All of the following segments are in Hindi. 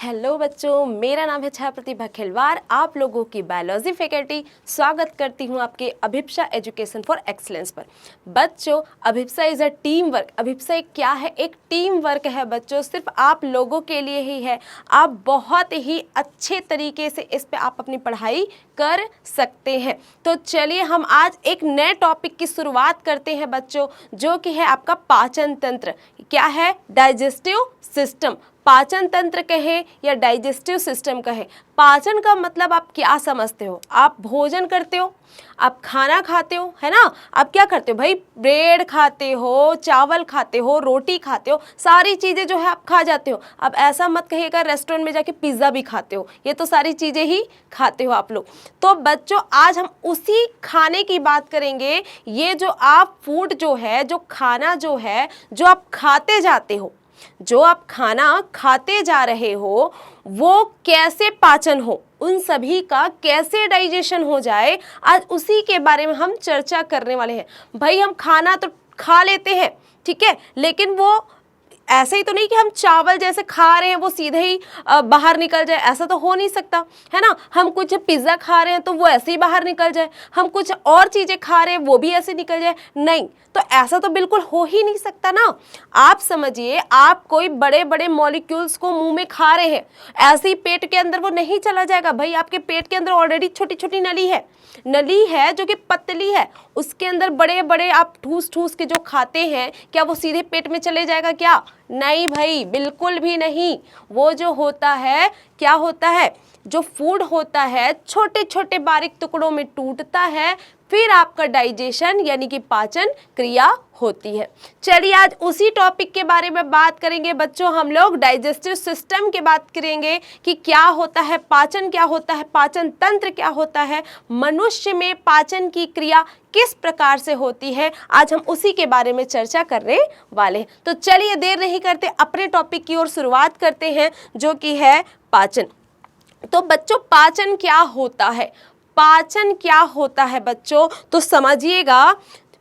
हेलो बच्चों, मेरा नाम है छाया प्रतिभा खिलवार। आप लोगों की बायोलॉजी फैकल्टी स्वागत करती हूँ आपके अभिप्सा एजुकेशन फॉर एक्सलेंस पर। बच्चों, अभिप्सा इज़ अ टीम वर्क। अभिप्सा एक क्या है? एक टीम वर्क है बच्चों, सिर्फ आप लोगों के लिए ही है। आप बहुत ही अच्छे तरीके से इस पे आप अपनी पढ़ाई कर सकते हैं। तो चलिए हम आज एक नए टॉपिक की शुरुआत करते हैं बच्चों, जो कि है आपका पाचन तंत्र। क्या है? Digestive system. पाचन तंत्र कहे या डाइजेस्टिव सिस्टम कहे, पाचन का मतलब आप क्या समझते हो? आप भोजन करते हो, आप खाना खाते हो, है ना? आप क्या करते हो भाई? ब्रेड खाते हो, चावल खाते हो, रोटी खाते हो, सारी चीज़ें जो है आप खा जाते हो। अब ऐसा मत कहिएगा रेस्टोरेंट में जाके पिज़्ज़ा भी खाते हो, ये तो सारी चीज़ें ही खाते हो आप लोग। तो बच्चों, आज हम उसी खाने की बात करेंगे। ये जो आप फूड जो है, जो खाना जो है, जो आप खाते जाते हो, जो आप खाना खाते जा रहे हो, वो कैसे पाचन हो, उन सभी का कैसे डाइजेशन हो जाए, आज उसी के बारे में हम चर्चा करने वाले हैं। भाई हम खाना तो खा लेते हैं, ठीक है, लेकिन वो ऐसे ही तो नहीं कि हम चावल जैसे खा रहे हैं वो सीधे ही बाहर निकल जाए, ऐसा तो हो नहीं सकता, है ना? हम कुछ पिज़्ज़ा खा रहे हैं तो वो ऐसे ही बाहर निकल जाए, हम कुछ और चीज़ें खा रहे हैं वो भी ऐसे निकल जाए, नहीं। तो ऐसा तो बिल्कुल हो ही नहीं सकता ना। आप समझिए, आप कोई बड़े बड़े मॉलिक्यूल्स को मुंह में खा रहे हैं, ऐसे ही पेट के अंदर वो नहीं चला जाएगा। भाई आपके पेट के अंदर ऑलरेडी छोटी छोटी नली है जो कि पतली है, उसके अंदर बड़े बड़े आप ठूस ठूस के जो खाते हैं, क्या वो सीधे पेट में चले जाएगा? क्या नहीं भाई, बिल्कुल भी नहीं। वो जो होता है, क्या होता है, जो फूड होता है छोटे छोटे बारीक टुकड़ों में टूटता है, फिर आपका डाइजेशन यानी कि पाचन क्रिया होती है। चलिए आज उसी टॉपिक के बारे में बात करेंगे बच्चों। हम लोग डाइजेस्टिव सिस्टम की बात करेंगे कि क्या होता है पाचन, क्या होता है पाचन तंत्र, क्या होता है, मनुष्य में पाचन की क्रिया किस प्रकार से होती है, आज हम उसी के बारे में चर्चा करने वाले हैं। तो चलिए देर नहीं करते, अपने टॉपिक की ओर शुरुआत करते हैं, जो कि है पाचन। तो बच्चों, पाचन क्या होता है? पाचन क्या होता है बच्चों, तो समझिएगा।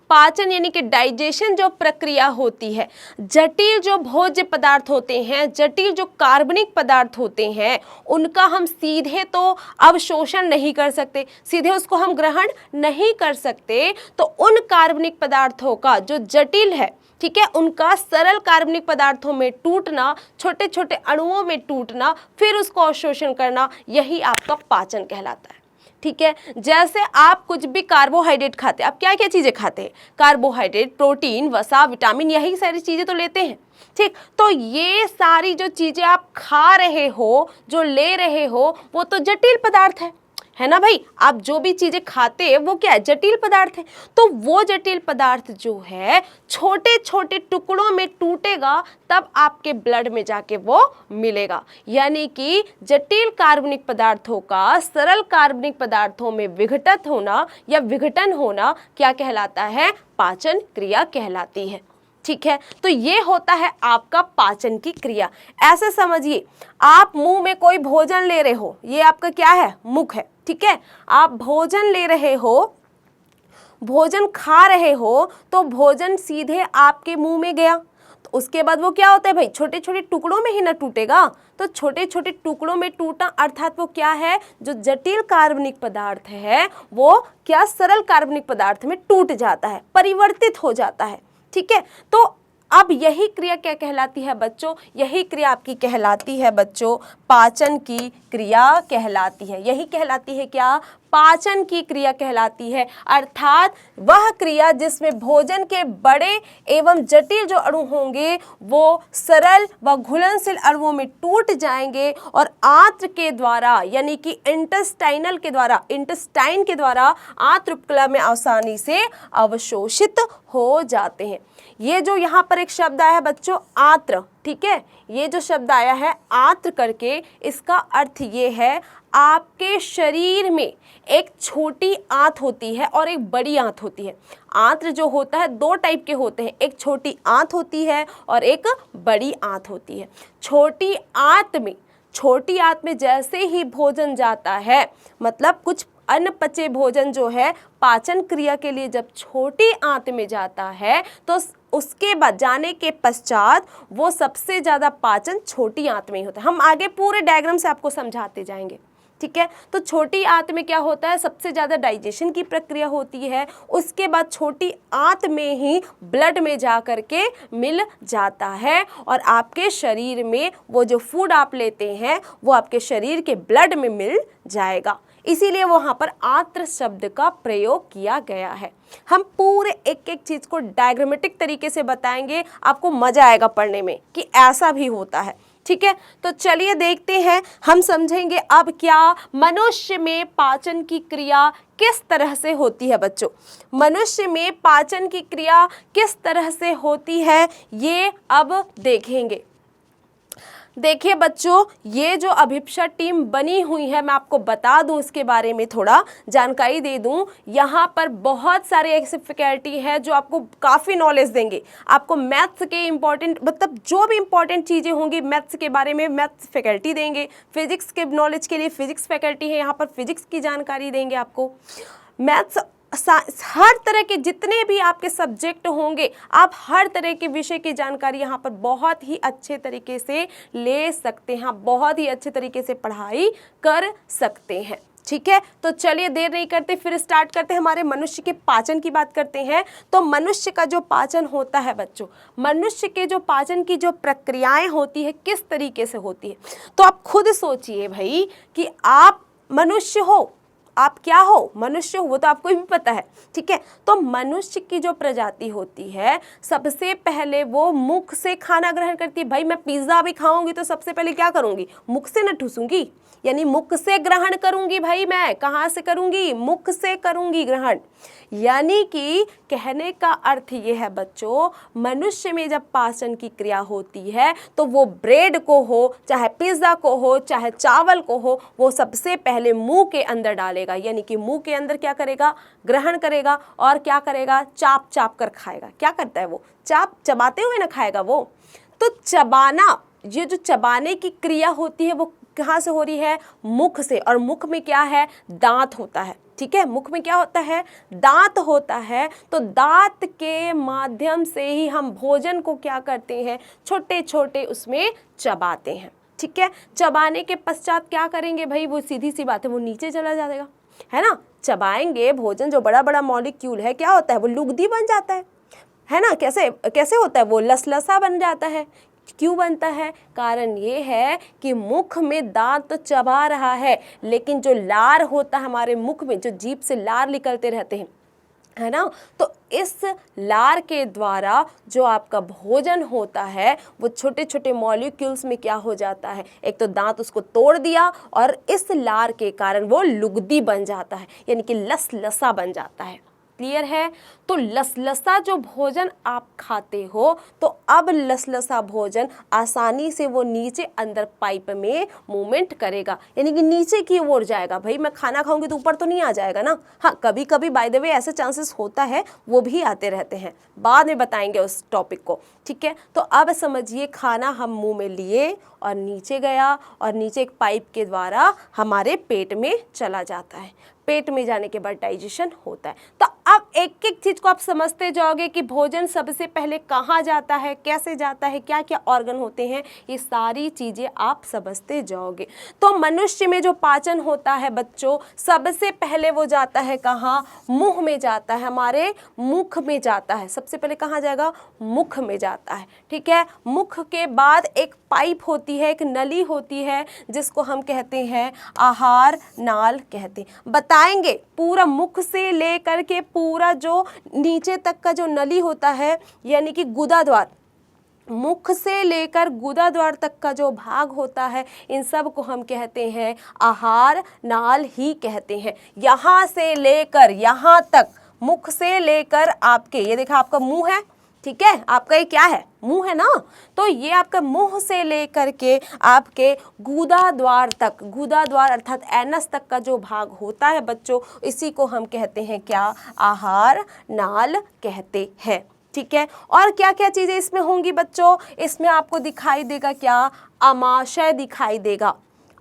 पाचन यानी कि डाइजेशन जो प्रक्रिया होती है, जटिल जो भोज्य पदार्थ होते हैं, जटिल जो कार्बनिक पदार्थ होते हैं, उनका हम सीधे तो अवशोषण नहीं कर सकते, सीधे उसको हम ग्रहण नहीं कर सकते। तो उन कार्बनिक पदार्थों का जो जटिल है, ठीक है, उनका सरल कार्बनिक पदार्थों में टूटना, छोटे छोटे अणुओं में टूटना, फिर उसको अवशोषण करना, यही आपका पाचन कहलाता है। ठीक है, जैसे आप कुछ भी कार्बोहाइड्रेट खाते हैं, आप क्या क्या चीज़ें खाते हैं? कार्बोहाइड्रेट, प्रोटीन, वसा, विटामिन, यही सारी चीज़ें तो लेते हैं। ठीक, तो ये सारी जो चीज़ें आप खा रहे हो, जो ले रहे हो, वो तो जटिल पदार्थ है ना भाई? आप जो भी चीज़ें खाते हैं वो क्या है? जटिल पदार्थ है। तो वो जटिल पदार्थ जो है छोटे छोटे टुकड़ों में टूटेगा, तब आपके ब्लड में जाके वो मिलेगा। यानी कि जटिल कार्बनिक पदार्थों का सरल कार्बनिक पदार्थों में विघटित होना या विघटन होना क्या कहलाता है? पाचन क्रिया कहलाती है। ठीक है, तो ये होता है आपका पाचन की क्रिया। ऐसे समझिए, आप मुंह में कोई भोजन ले रहे हो, ये आपका क्या है? मुख है। ठीक है, आप भोजन ले रहे हो, भोजन खा रहे हो, तो भोजन सीधे आपके मुंह में गया, तो उसके बाद वो क्या होता है भाई? छोटे छोटे टुकड़ों में ही ना टूटेगा। तो छोटे छोटे टुकड़ों में टूटा अर्थात वो क्या है? जो जटिल कार्बनिक पदार्थ है वो क्या सरल कार्बनिक पदार्थ में टूट जाता है, परिवर्तित हो जाता है। ठीक है, तो अब यही क्रिया क्या कहलाती है बच्चों? यही क्रिया आपकी कहलाती है बच्चों, पाचन की क्रिया कहलाती है। यही कहलाती है क्या? पाचन की क्रिया कहलाती है। अर्थात वह क्रिया जिसमें भोजन के बड़े एवं जटिल जो अणु होंगे वो सरल व घुलनशील अणुओं में टूट जाएंगे और आंत्र के द्वारा यानी कि इंटेस्टाइनल के द्वारा, इंटेस्टाइन के द्वारा आंत्र उपकला में आसानी से अवशोषित हो जाते हैं। ये जो यहाँ पर एक शब्द आया है बच्चों, आंत्र, ठीक है, ये जो शब्द आया है आंत्र करके, इसका अर्थ ये है आपके शरीर में एक छोटी आंत होती है और एक बड़ी आंत होती है। आंत्र जो होता है दो टाइप के होते हैं, एक छोटी आंत होती है और एक बड़ी आंत होती है। छोटी आंत में जैसे ही भोजन जाता है, मतलब कुछ अनपचे भोजन जो है पाचन क्रिया के लिए जब छोटी आंत में जाता है, तो उसके बाद जाने के पश्चात वो सबसे ज़्यादा पाचन छोटी आंत में ही होता है। हम आगे पूरे डायग्राम से आपको समझाते जाएंगे, ठीक है। तो छोटी आंत में क्या होता है, सबसे ज़्यादा डाइजेशन की प्रक्रिया होती है, उसके बाद छोटी आंत में ही ब्लड में जा कर के मिल जाता है और आपके शरीर में वो जो फूड आप लेते हैं वो आपके शरीर के ब्लड में मिल जाएगा। इसीलिए वहाँ पर आंत्र शब्द का प्रयोग किया गया है। हम पूरे एक एक चीज़ को डायग्रामेटिक तरीके से बताएंगे, आपको मज़ा आएगा पढ़ने में कि ऐसा भी होता है, ठीक है। तो चलिए देखते हैं, हम समझेंगे अब क्या मनुष्य में पाचन की क्रिया किस तरह से होती है। बच्चों, मनुष्य में पाचन की क्रिया किस तरह से होती है ये अब देखेंगे। देखिए बच्चों, ये जो अभिप्सा टीम बनी हुई है, मैं आपको बता दूं, इसके बारे में थोड़ा जानकारी दे दूं। यहाँ पर बहुत सारे ऐसे फैकल्टी है जो आपको काफ़ी नॉलेज देंगे। आपको मैथ्स के इम्पॉर्टेंट, मतलब जो भी इम्पॉर्टेंट चीज़ें होंगी मैथ्स के बारे में मैथ्स फैकल्टी देंगे, फिजिक्स के नॉलेज के लिए फिजिक्स फैकल्टी है, यहाँ पर फिजिक्स की जानकारी देंगे आपको। मैथ्स, हर तरह के जितने भी आपके सब्जेक्ट होंगे, आप हर तरह के विषय की जानकारी यहाँ पर बहुत ही अच्छे तरीके से ले सकते हैं, बहुत ही अच्छे तरीके से पढ़ाई कर सकते हैं, ठीक है। तो चलिए देर नहीं करते, फिर स्टार्ट करते हैं। हमारे मनुष्य के पाचन की बात करते हैं। तो मनुष्य का जो पाचन होता है बच्चों, मनुष्य के जो पाचन की जो प्रक्रियाएं होती है किस तरीके से होती है, तो आप खुद सोचिए भाई कि आप मनुष्य हो, आप क्या हो, मनुष्य हो, वो तो आपको भी पता है, ठीक है। तो मनुष्य की जो प्रजाति होती है, सबसे पहले वो मुख से खाना ग्रहण करती है। भाई मैं पिज्ज़ा भी खाऊंगी तो सबसे पहले क्या करूंगी, मुख से न ठूसूंगी, यानी मुख से ग्रहण करूंगी। भाई मैं कहाँ से करूंगी, मुख से करूंगी ग्रहण। यानी कि कहने का अर्थ ये है बच्चों, मनुष्य में जब पाचन की क्रिया होती है तो वो ब्रेड को हो, चाहे पिज्ज़ा को हो, चाहे चावल को हो, वो सबसे पहले मुंह के अंदर डालेगा। यानी कि मुंह के अंदर क्या करेगा, ग्रहण करेगा और क्या करेगा, चाप चाप कर खाएगा। क्या करता है वो, चाप चबाते हुए ना खाएगा वो। तो चबाना, ये जो चबाने की क्रिया होती है वो कहाँ से हो रही है, मुख से। और मुख में क्या है, दांत होता है, ठीक है। मुख में क्या होता है, दांत होता है। तो दांत के माध्यम से ही हम भोजन को क्या करते हैं, छोटे छोटे उसमें चबाते हैं, ठीक है। चबाने के पश्चात क्या करेंगे भाई, वो सीधी सी बात है, वो नीचे चला जाएगा, है ना। चबाएंगे भोजन, जो बड़ा बड़ा मॉलिक्यूल है क्या होता है, वो लुगदी बन जाता है ना। कैसे कैसे होता है, वो लसलसा बन जाता है। क्यों बनता है, कारण ये है कि मुख में दांत तो चबा रहा है, लेकिन जो लार होता है हमारे मुख में, जो जीभ से लार निकलते रहते हैं, है ना, तो इस लार के द्वारा जो आपका भोजन होता है वो छोटे छोटे मॉलिक्यूल्स में क्या हो जाता है, एक तो दांत उसको तोड़ दिया और इस लार के कारण वो लुगदी बन जाता है, यानी कि लसलसा बन जाता है। क्लियर है। तो लसलसा जो भोजन आप खाते हो, तो अब लसलसा भोजन आसानी से वो नीचे अंदर पाइप में मूवमेंट करेगा, यानी कि नीचे की ओर जाएगा। भाई मैं खाना खाऊंगी तो ऊपर तो नहीं आ जाएगा ना। हाँ, कभी कभी बाय द वे ऐसे चांसेस होता है, वो भी आते रहते हैं, बाद में बताएंगे उस टॉपिक को, ठीक है। तो अब समझिए, खाना हम मुंह में लिए और नीचे गया और नीचे एक पाइप के द्वारा हमारे पेट में चला जाता है। पेट में जाने के बाद डाइजेशन होता है। तो अब एक एक चीज को आप समझते जाओगे कि भोजन सबसे पहले कहाँ जाता है, कैसे जाता है, क्या क्या ऑर्गन होते हैं, ये सारी चीजें आप समझते जाओगे। तो मनुष्य में जो पाचन होता है बच्चों, सबसे पहले वो जाता है कहाँ, मुंह में जाता है, हमारे मुख में जाता है। सबसे पहले कहाँ जाएगा, मुख में जाता है, ठीक है। मुख के बाद एक पाइप होती है, एक नली होती है, जिसको हम कहते हैं आहार नाल कहते हैं। बताएंगे पूरा मुख से लेकर के पूरा जो नीचे तक का जो नली होता है, यानी कि गुदा द्वार, मुख से लेकर गुदा द्वार तक का जो भाग होता है, इन सब को हम कहते हैं आहार नाल ही कहते हैं। यहाँ से लेकर यहाँ तक, मुख से लेकर आपके, ये देखा आपका मुंह है, ठीक है, आपका ये क्या है, मुंह है ना। तो ये आपका मुंह से लेकर के आपके गुदा द्वार तक, गुदा द्वार अर्थात एनस तक का जो भाग होता है बच्चों, इसी को हम कहते हैं क्या, आहार नाल कहते हैं, ठीक है। और क्या क्या चीजें इसमें होंगी बच्चों, इसमें आपको दिखाई देगा क्या, अमाशय दिखाई देगा,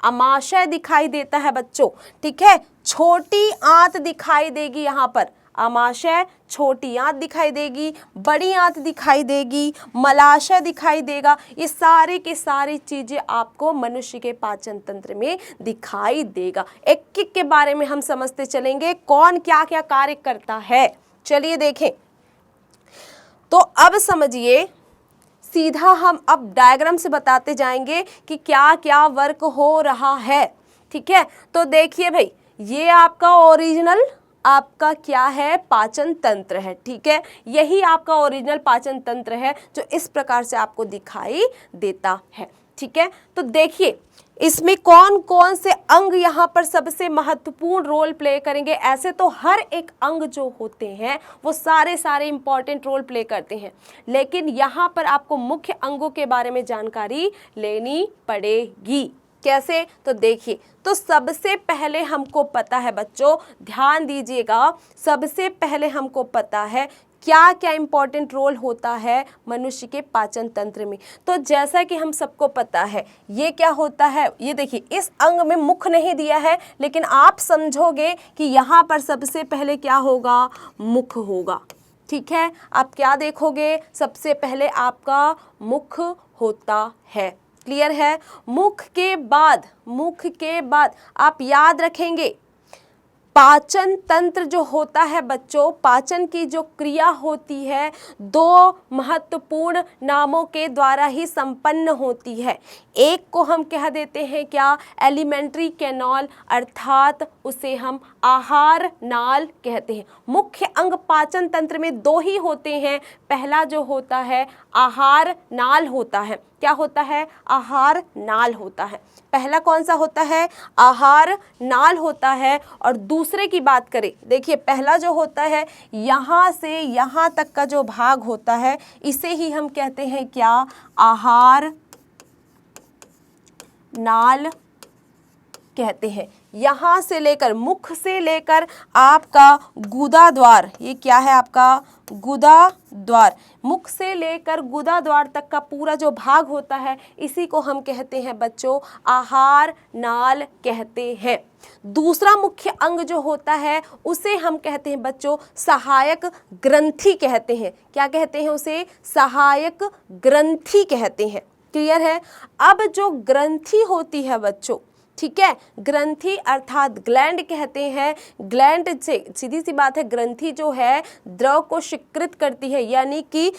अमाशय दिखाई देता है बच्चों, ठीक है। छोटी आंत दिखाई देगी यहाँ पर, आमाशय, छोटी आंत दिखाई देगी, बड़ी आंत दिखाई देगी, मलाशय दिखाई देगा। ये सारे के सारी चीजें आपको मनुष्य के पाचन तंत्र में दिखाई देगा। एक एक के बारे में हम समझते चलेंगे कौन क्या क्या कार्य करता है। चलिए देखें, तो अब समझिए, सीधा हम अब डायग्राम से बताते जाएंगे कि क्या क्या वर्क हो रहा है। ठीक है, तो देखिए भाई, ये आपका ओरिजिनल आपका क्या है, पाचन तंत्र है। ठीक है, यही आपका ओरिजिनल पाचन तंत्र है जो इस प्रकार से आपको दिखाई देता है। ठीक है, तो देखिए इसमें कौन कौन से अंग यहाँ पर सबसे महत्वपूर्ण रोल प्ले करेंगे। ऐसे तो हर एक अंग जो होते हैं वो सारे इंपॉर्टेंट रोल प्ले करते हैं, लेकिन यहाँ पर आपको मुख्य अंगों के बारे में जानकारी लेनी पड़ेगी। कैसे, तो देखिए, तो सबसे पहले हमको पता है बच्चों, ध्यान दीजिएगा, सबसे पहले हमको पता है क्या क्या इंपॉर्टेंट रोल होता है मनुष्य के पाचन तंत्र में। तो जैसा कि हम सबको पता है, ये क्या होता है, ये देखिए इस अंग में मुख नहीं दिया है, लेकिन आप समझोगे कि यहाँ पर सबसे पहले क्या होगा, मुख होगा। ठीक है, आप क्या देखोगे, सबसे पहले आपका मुख होता है। क्लियर है, मुख के बाद आप याद रखेंगे पाचन तंत्र जो होता है बच्चों, पाचन की जो क्रिया होती है दो महत्वपूर्ण नामों के द्वारा ही संपन्न होती है। एक को हम कह देते हैं क्या, एलिमेंट्री कैनाल, अर्थात उसे हम आहार नाल कहते हैं। मुख्य अंग पाचन तंत्र में दो ही होते हैं, पहला जो होता है आहार नाल होता है। क्या होता है, आहार नाल होता है। पहला कौन सा होता है, आहार नाल होता है। और दूसरे की बात करें, देखिए पहला जो होता है यहाँ से यहाँ तक का जो भाग होता है इसे ही हम कहते हैं क्या, आहार नाल कहते हैं। यहाँ से लेकर, मुख से लेकर आपका गुदा द्वार, ये क्या है आपका गुदा द्वार, मुख से लेकर गुदा द्वार तक का पूरा जो भाग होता है इसी को हम कहते हैं बच्चों आहार नाल कहते हैं। दूसरा मुख्य अंग जो होता है उसे हम कहते हैं बच्चों सहायक ग्रंथि कहते हैं। क्या कहते हैं उसे, सहायक ग्रंथि कहते हैं। क्लियर है, अब जो ग्रंथि होती है बच्चों, ठीक है, ग्रंथि अर्थात ग्लैंड कहते हैं। ग्लैंड से सीधी सी बात है, ग्रंथि जो है द्रव को सिक्रित करती है, यानी कि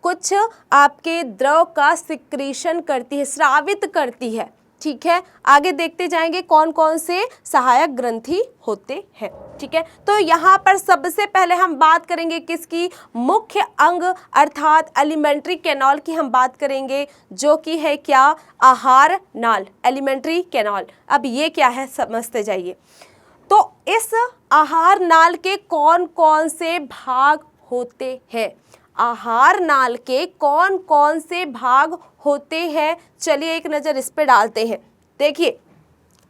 कुछ आपके द्रव का सिक्रीशन करती है, स्रावित करती है। ठीक है, आगे देखते जाएंगे कौन कौन से सहायक ग्रंथि होते हैं। ठीक है, तो यहाँ पर सबसे पहले हम बात करेंगे किसकी, मुख्य अंग अर्थात एलिमेंट्री कैनाल की हम बात करेंगे, जो कि है क्या, आहार नाल, एलिमेंट्री कैनाल। अब ये क्या है समझते जाइए। तो इस आहार नाल के कौन कौन से भाग होते हैं, आहार नाल के कौन कौन से भाग होते हैं, चलिए एक नज़र इस पे डालते हैं। देखिए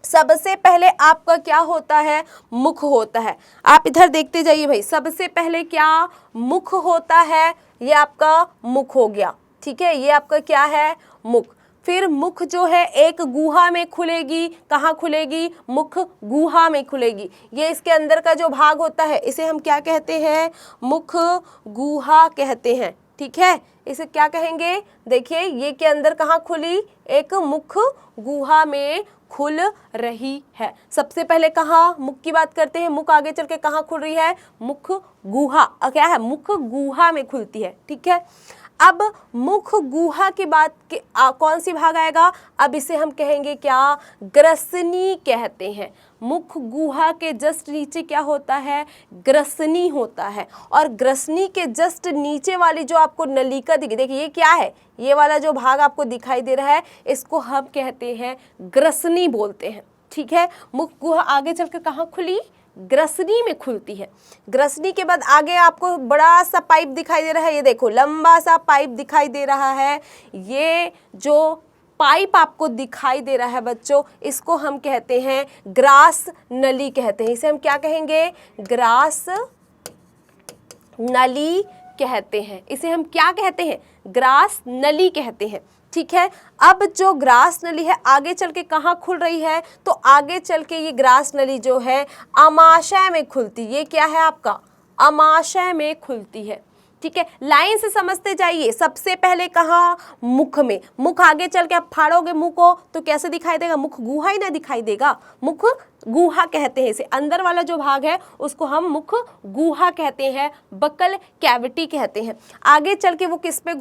सबसे पहले आपका क्या होता है, मुख होता है। आप इधर देखते जाइए भाई, सबसे पहले क्या मुख होता है, ये आपका मुख हो गया। ठीक है, ये आपका क्या है, मुख। फिर मुख जो है एक गुहा में खुलेगी, कहाँ खुलेगी, मुख गुहा में खुलेगी। ये इसके अंदर का जो भाग होता है इसे हम क्या कहते हैं, मुख गुहा कहते हैं। ठीक है, इसे क्या कहेंगे, देखिए ये के अंदर कहाँ खुली, एक मुख गुहा में खुल रही है। सबसे पहले कहाँ मुख की बात करते हैं, मुख आगे चल के कहाँ खुल रही है, मुख गुहा, क्या है, मुख गुहा में खुलती है। ठीक है, अब मुख गुहा की बात के कौन सी भाग आएगा, अब इसे हम कहेंगे क्या, ग्रसनी कहते हैं। मुख गुहा के जस्ट नीचे क्या होता है, ग्रसनी होता है। और ग्रसनी के जस्ट नीचे वाली जो आपको नलिका दिखी, देखिए ये क्या है, ये वाला जो भाग आपको दिखाई दे रहा है इसको हम कहते हैं ग्रसनी बोलते हैं। ठीक है, मुख गुहा आगे चल के कहाँ खुली, ग्रसनी में खुलती है। ग्रसनी के बाद आगे आपको बड़ा सा पाइप दिखाई दे रहा है, ये देखो लंबा सा पाइप दिखाई दे रहा है। ये जो पाइप आपको दिखाई दे रहा है बच्चों, इसको हम कहते हैं ग्रास नली कहते हैं। इसे हम क्या कहेंगे, ग्रास नली कहते हैं। इसे हम क्या कहते हैं, ग्रास नली कहते हैं। ठीक है, अब जो ग्रास नली है आगे चल के कहाँ खुल रही है, तो आगे चल के ये ग्रास नली जो है आमाशय में खुलती। ये क्या है आपका अमाशय में खुलती है। ठीक है, लाइन से समझते जाइए। सबसे पहले कहाँ, मुख में। मुख आगे चल के आप फाड़ोगे मुख को तो कैसे दिखाई देगा, मुख गुहा ही ना दिखाई देगा। मुख गुहा कहते हैं इसे, अंदर वाला जो भाग है उसको हम मुख गुहा कहते हैं, बकल कैविटी कहते हैं। आगे चल के वो किस पे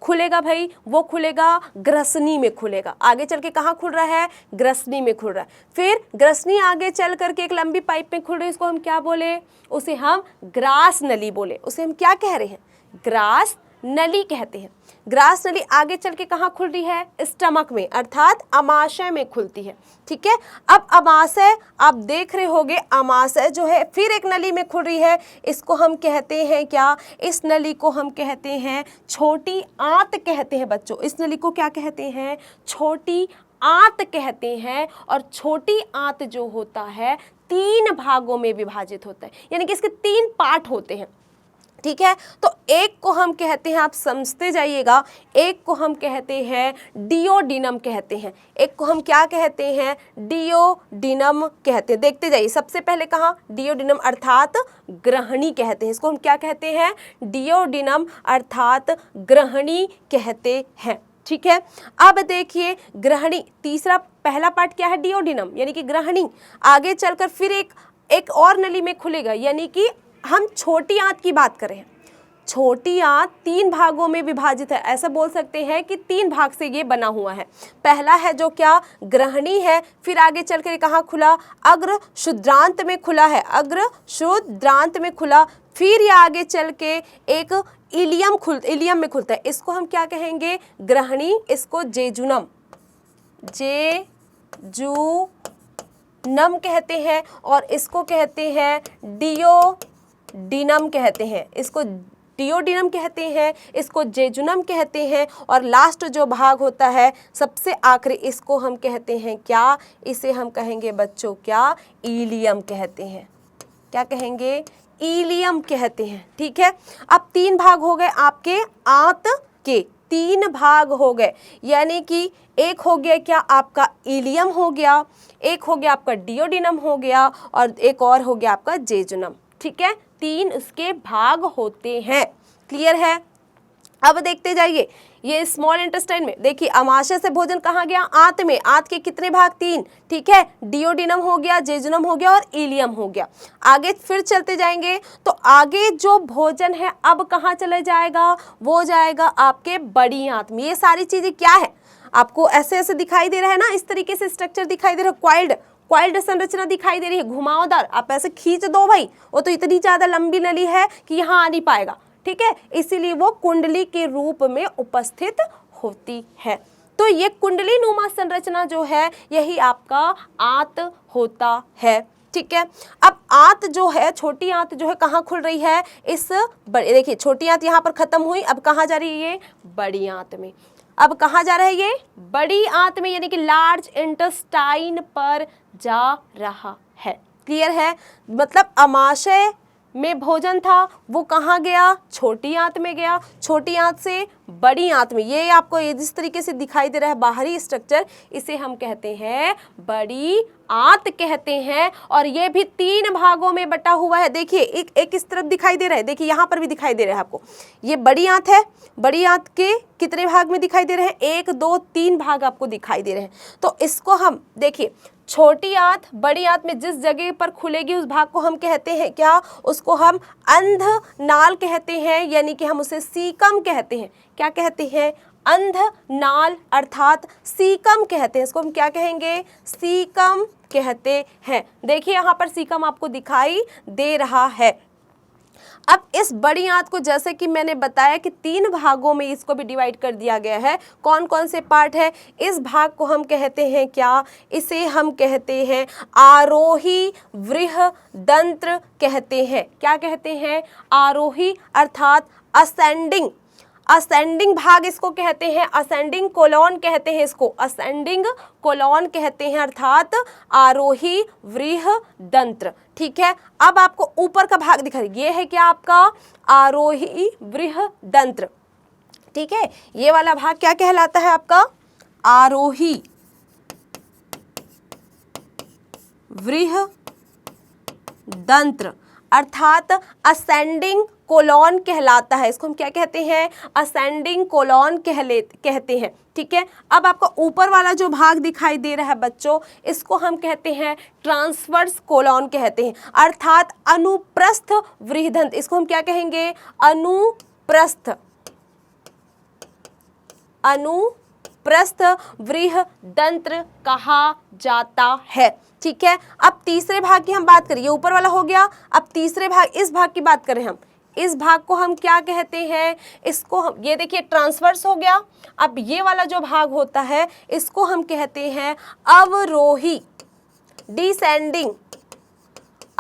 खुलेगा भाई, वो खुलेगा ग्रसनी में खुलेगा। आगे चल के कहाँ खुल रहा है, ग्रसनी में खुल रहा है। फिर ग्रसनी आगे चल करके एक लंबी पाइप में खुल रही है, इसको हम क्या बोले, उसे हम ग्रास नली बोले। उसे हम क्या कह रहे हैं, ग्रास नली कहते हैं। ग्रास नली आगे चल के कहाँ खुल रही है, स्टमक में, अर्थात अमाशय में खुलती है। ठीक है, अब अमाशय आप देख रहे होगे, अमाशय जो है फिर एक नली में खुल रही है, इसको हम कहते हैं क्या, इस नली को हम कहते हैं छोटी आंत कहते हैं बच्चों। इस नली को क्या कहते हैं, छोटी आंत कहते हैं। और छोटी आंत जो होता है 3 भागों में विभाजित होता है, यानी कि इसके 3 पार्ट होते हैं। ठीक है, तो एक को हम कहते हैं, आप समझते जाइएगा, एक को हम कहते हैं डियोडिनम कहते हैं। एक को हम क्या कहते हैं, डियोडिनम कहते हैं। देखते जाइए, सबसे पहले कहाँ, डियोडिनम अर्थात ग्रहणी कहते हैं। इसको हम क्या कहते हैं, डियोडिनम अर्थात ग्रहणी कहते हैं। ठीक है, अब देखिए ग्रहणी, तीसरा, पहला पार्ट क्या है, डियोडिनम यानी कि ग्रहणी। आगे चलकर फिर एक और नली में खुलेगा, यानी कि हम छोटी आंत की बात करें। छोटी आंत 3 भागों में विभाजित है, ऐसा बोल सकते हैं कि 3 भाग से ये बना हुआ है। पहला है जो क्या, ग्रहणी है। फिर आगे चलकर कहाँ खुला, अग्र शुद्रांत में खुला है, अग्र शुद्रांत में खुला। फिर ये आगे चल के एक इलियम में खुलता है, इसको हम क्या कहेंगे, ग्रहणी। इसको जेजुनम कहते हैं, और इसको कहते हैं डियोडिनम कहते हैं। इसको डियोडिनम कहते हैं, इसको जेजुनम कहते हैं। और लास्ट जो भाग होता है सबसे आखिरी, इसको हम कहते हैं क्या, इसे हम कहेंगे बच्चों क्या, इलियम कहते हैं। क्या कहेंगे, इलियम कहते हैं। ठीक है, अब 3 भाग हो गए आपके आंत के, 3 भाग हो गए, यानी कि एक हो गया क्या आपका इलियम हो गया, एक हो गया आपका डियोडिनम हो गया, और एक और हो गया आपका जेजुनम। ठीक है, 3 उसके भाग होते हैं। क्लियर है, अब देखते जाइए, ये स्मॉल इंटेस्टाइन में देखिए, अमाशय से भोजन कहाँ गया, आंत में। आंत के कितने भाग, 3। ठीक है, डियोडिनम हो गया, जेजुनम हो गया और इलियम हो गया। आगे फिर चलते जाएंगे तो आगे जो भोजन है अब कहाँ चले जाएगा, वो जाएगा आपके बड़ी आंत में। ये सारी चीजें क्या है, आपको ऐसे ऐसे दिखाई दे रहा है ना, इस तरीके से स्ट्रक्चर दिखाई दे रहा है, क्वाइल्ड संरचना दिखाई दे रही है, घुमावदार। आप ऐसे खींच दो भाई, वो तो इतनी ज्यादा लंबी नली है कि यहाँ आ नहीं पाएगा। ठीक है, इसीलिए वो कुंडली के रूप में उपस्थित होती है। तो ये कुंडली नुमा संरचना जो है यही आपका आंत होता है। ठीक है, अब आंत जो है, छोटी आंत जो है कहाँ खुल रही है, इस बड़ी, देखिए छोटी आंत यहाँ पर खत्म हुई, अब कहाँ जा रही है, ये बड़ी आंत में। अब कहाँ जा रहा है, ये बड़ी आंत में, यानी कि लार्ज इंटेस्टाइन पर जा रहा है। क्लियर है, मतलब अमाशय में भोजन था वो कहाँ गया, छोटी आंत में गया, छोटी आंत से बड़ी आंत में। ये आपको जिस तरीके से दिखाई दे रहा है बाहरी स्ट्रक्चर, इसे हम कहते हैं बड़ी आंत कहते हैं। और ये भी 3 भागों में बटा हुआ है। देखिए एक इस तरफ दिखाई दे रहा है, देखिए यहाँ पर भी दिखाई दे रहा है आपको। ये बड़ी आंत है, बड़ी आंत के कितने भाग में दिखाई दे रहे हैं, 1 2 3 भाग आपको दिखाई दे रहे हैं। तो इसको हम देखिए, छोटी आंत बड़ी आंत में जिस जगह पर खुलेगी उस भाग को हम कहते हैं क्या, उसको हम अंध नाल कहते हैं, यानी कि हम उसे सीकम कहते हैं। क्या कहते हैं, अंध नाल अर्थात सीकम कहते हैं। इसको हम क्या कहेंगे, सीकम कहते हैं। देखिए यहाँ पर सीकम आपको दिखाई दे रहा है। अब इस बड़ी आंत को जैसे कि मैंने बताया कि 3 भागों में इसको भी डिवाइड कर दिया गया है। कौन कौन से पार्ट है, इस भाग को हम कहते हैं क्या, इसे हम कहते हैं आरोही वृहदंत्र कहते हैं। क्या कहते हैं, आरोही अर्थात असेंडिंग भाग इसको कहते हैं, असेंडिंग कोलॉन कहते हैं, इसको असेंडिंग कोलॉन कहते हैं, अर्थात आरोही वृहदंत्र। ठीक है, अब आपको ऊपर का भाग दिखा रही, ये है क्या आपका आरोही वृहदंत्र। ठीक है, ये वाला भाग क्या कहलाता है आपका, आरोही वृहदंत्र। अर्थात असेंडिंग कोलॉन कहलाता है। इसको हम क्या कहते हैं? असेंडिंग कोलॉन कहते हैं। ठीक है, अब आपका ऊपर वाला जो भाग दिखाई दे रहा है बच्चों, इसको हम कहते हैं ट्रांसवर्स कोलॉन कहते हैं, अर्थात अनुप्रस्थ वृहदंत। इसको हम क्या कहेंगे? अनुप्रस्थ वृहदंत्र कहा जाता है। ठीक है, अब तीसरे भाग की हम बात करें, ये ऊपर वाला हो गया। अब तीसरे भाग, इस भाग की बात करें हम, इस भाग को हम क्या कहते हैं? इसको हम, ये देखिए ट्रांसवर्स हो गया। अब ये वाला जो भाग होता है इसको हम कहते हैं अवरोही, डिसेंडिंग,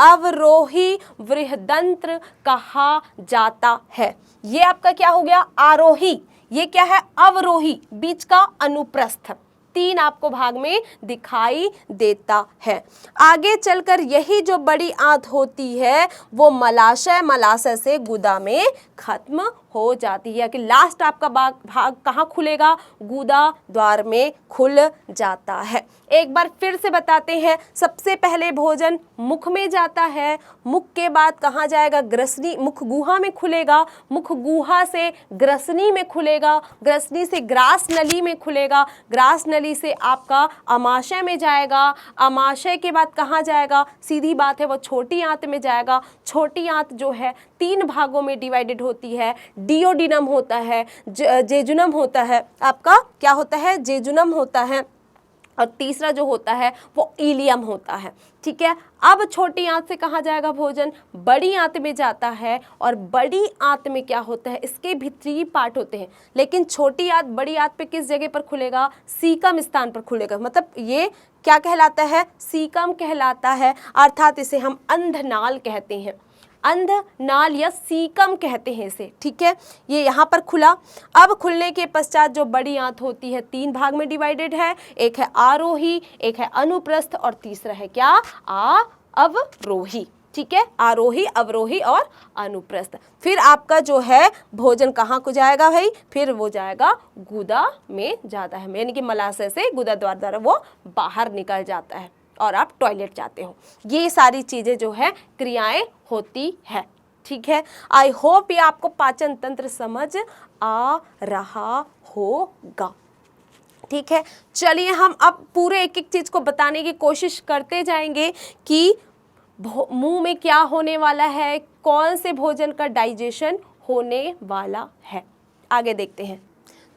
अवरोही वृहदंत्र कहा जाता है। ये आपका क्या हो गया? आरोही। ये क्या है? अवरोही, बीच का अनुप्रस्थ। तीन आपको भाग में दिखाई देता है। आगे चलकर यही जो बड़ी आंत होती है वो मलाशय, मलाशय से गुदा में खत्म हो जाती है कि लास्ट आपका भाग कहाँ खुलेगा? गुदा द्वार में खुल जाता है। एक बार फिर से बताते हैं, सबसे पहले भोजन मुख में जाता है, मुख के बाद कहाँ जाएगा? ग्रसनी, मुख गुहा में खुलेगा, मुख गुहा से ग्रसनी में खुलेगा, ग्रसनी से ग्रास नली में खुलेगा, ग्रास नली से आपका अमाशय में जाएगा, अमाशय के बाद कहाँ जाएगा? सीधी बात है वो छोटी आंत में जाएगा। छोटी आंत जो है तीन भागों में डिवाइडेड होती है, डियोडिनम होता है, जेजुनम होता है, आपका क्या होता है? जेजुनम होता है, और तीसरा जो होता है वो इलियम होता है। ठीक है, अब छोटी आंत से कहाँ जाएगा भोजन? बड़ी आंत में जाता है, और बड़ी आंत में क्या होता है? इसके भी 3 पार्ट होते हैं, लेकिन छोटी आंत बड़ी आंत पे किस जगह पर खुलेगा? सीकम स्थान पर खुलेगा। मतलब ये क्या कहलाता है? सीकम कहलाता है, अर्थात इसे हम अंधनाल कहते हैं, अंधनाल या सीकम कहते हैं इसे। ठीक है, ये यहाँ पर खुला। अब खुलने के पश्चात जो बड़ी आंत होती है 3 भाग में डिवाइडेड है, एक है आरोही, एक है अनुप्रस्थ, और तीसरा है क्या? अवरोही। ठीक है, आरोही, अवरोही और अनुप्रस्थ। फिर आपका जो है भोजन कहाँ को जाएगा भाई? फिर वो जाएगा गुदा में जाता है, यानी कि मलाशय से गुदा द्वार द्वारा वो बाहर निकल जाता है और आप टॉयलेट जाते हो। ये सारी चीज़ें जो है क्रियाएं होती है। ठीक है, आई होप ये आपको पाचन तंत्र समझ आ रहा होगा। ठीक है, चलिए हम अब पूरे एक एक चीज़ को बताने की कोशिश करते जाएंगे कि मुंह में क्या होने वाला है, कौन से भोजन का डाइजेशन होने वाला है। आगे देखते हैं।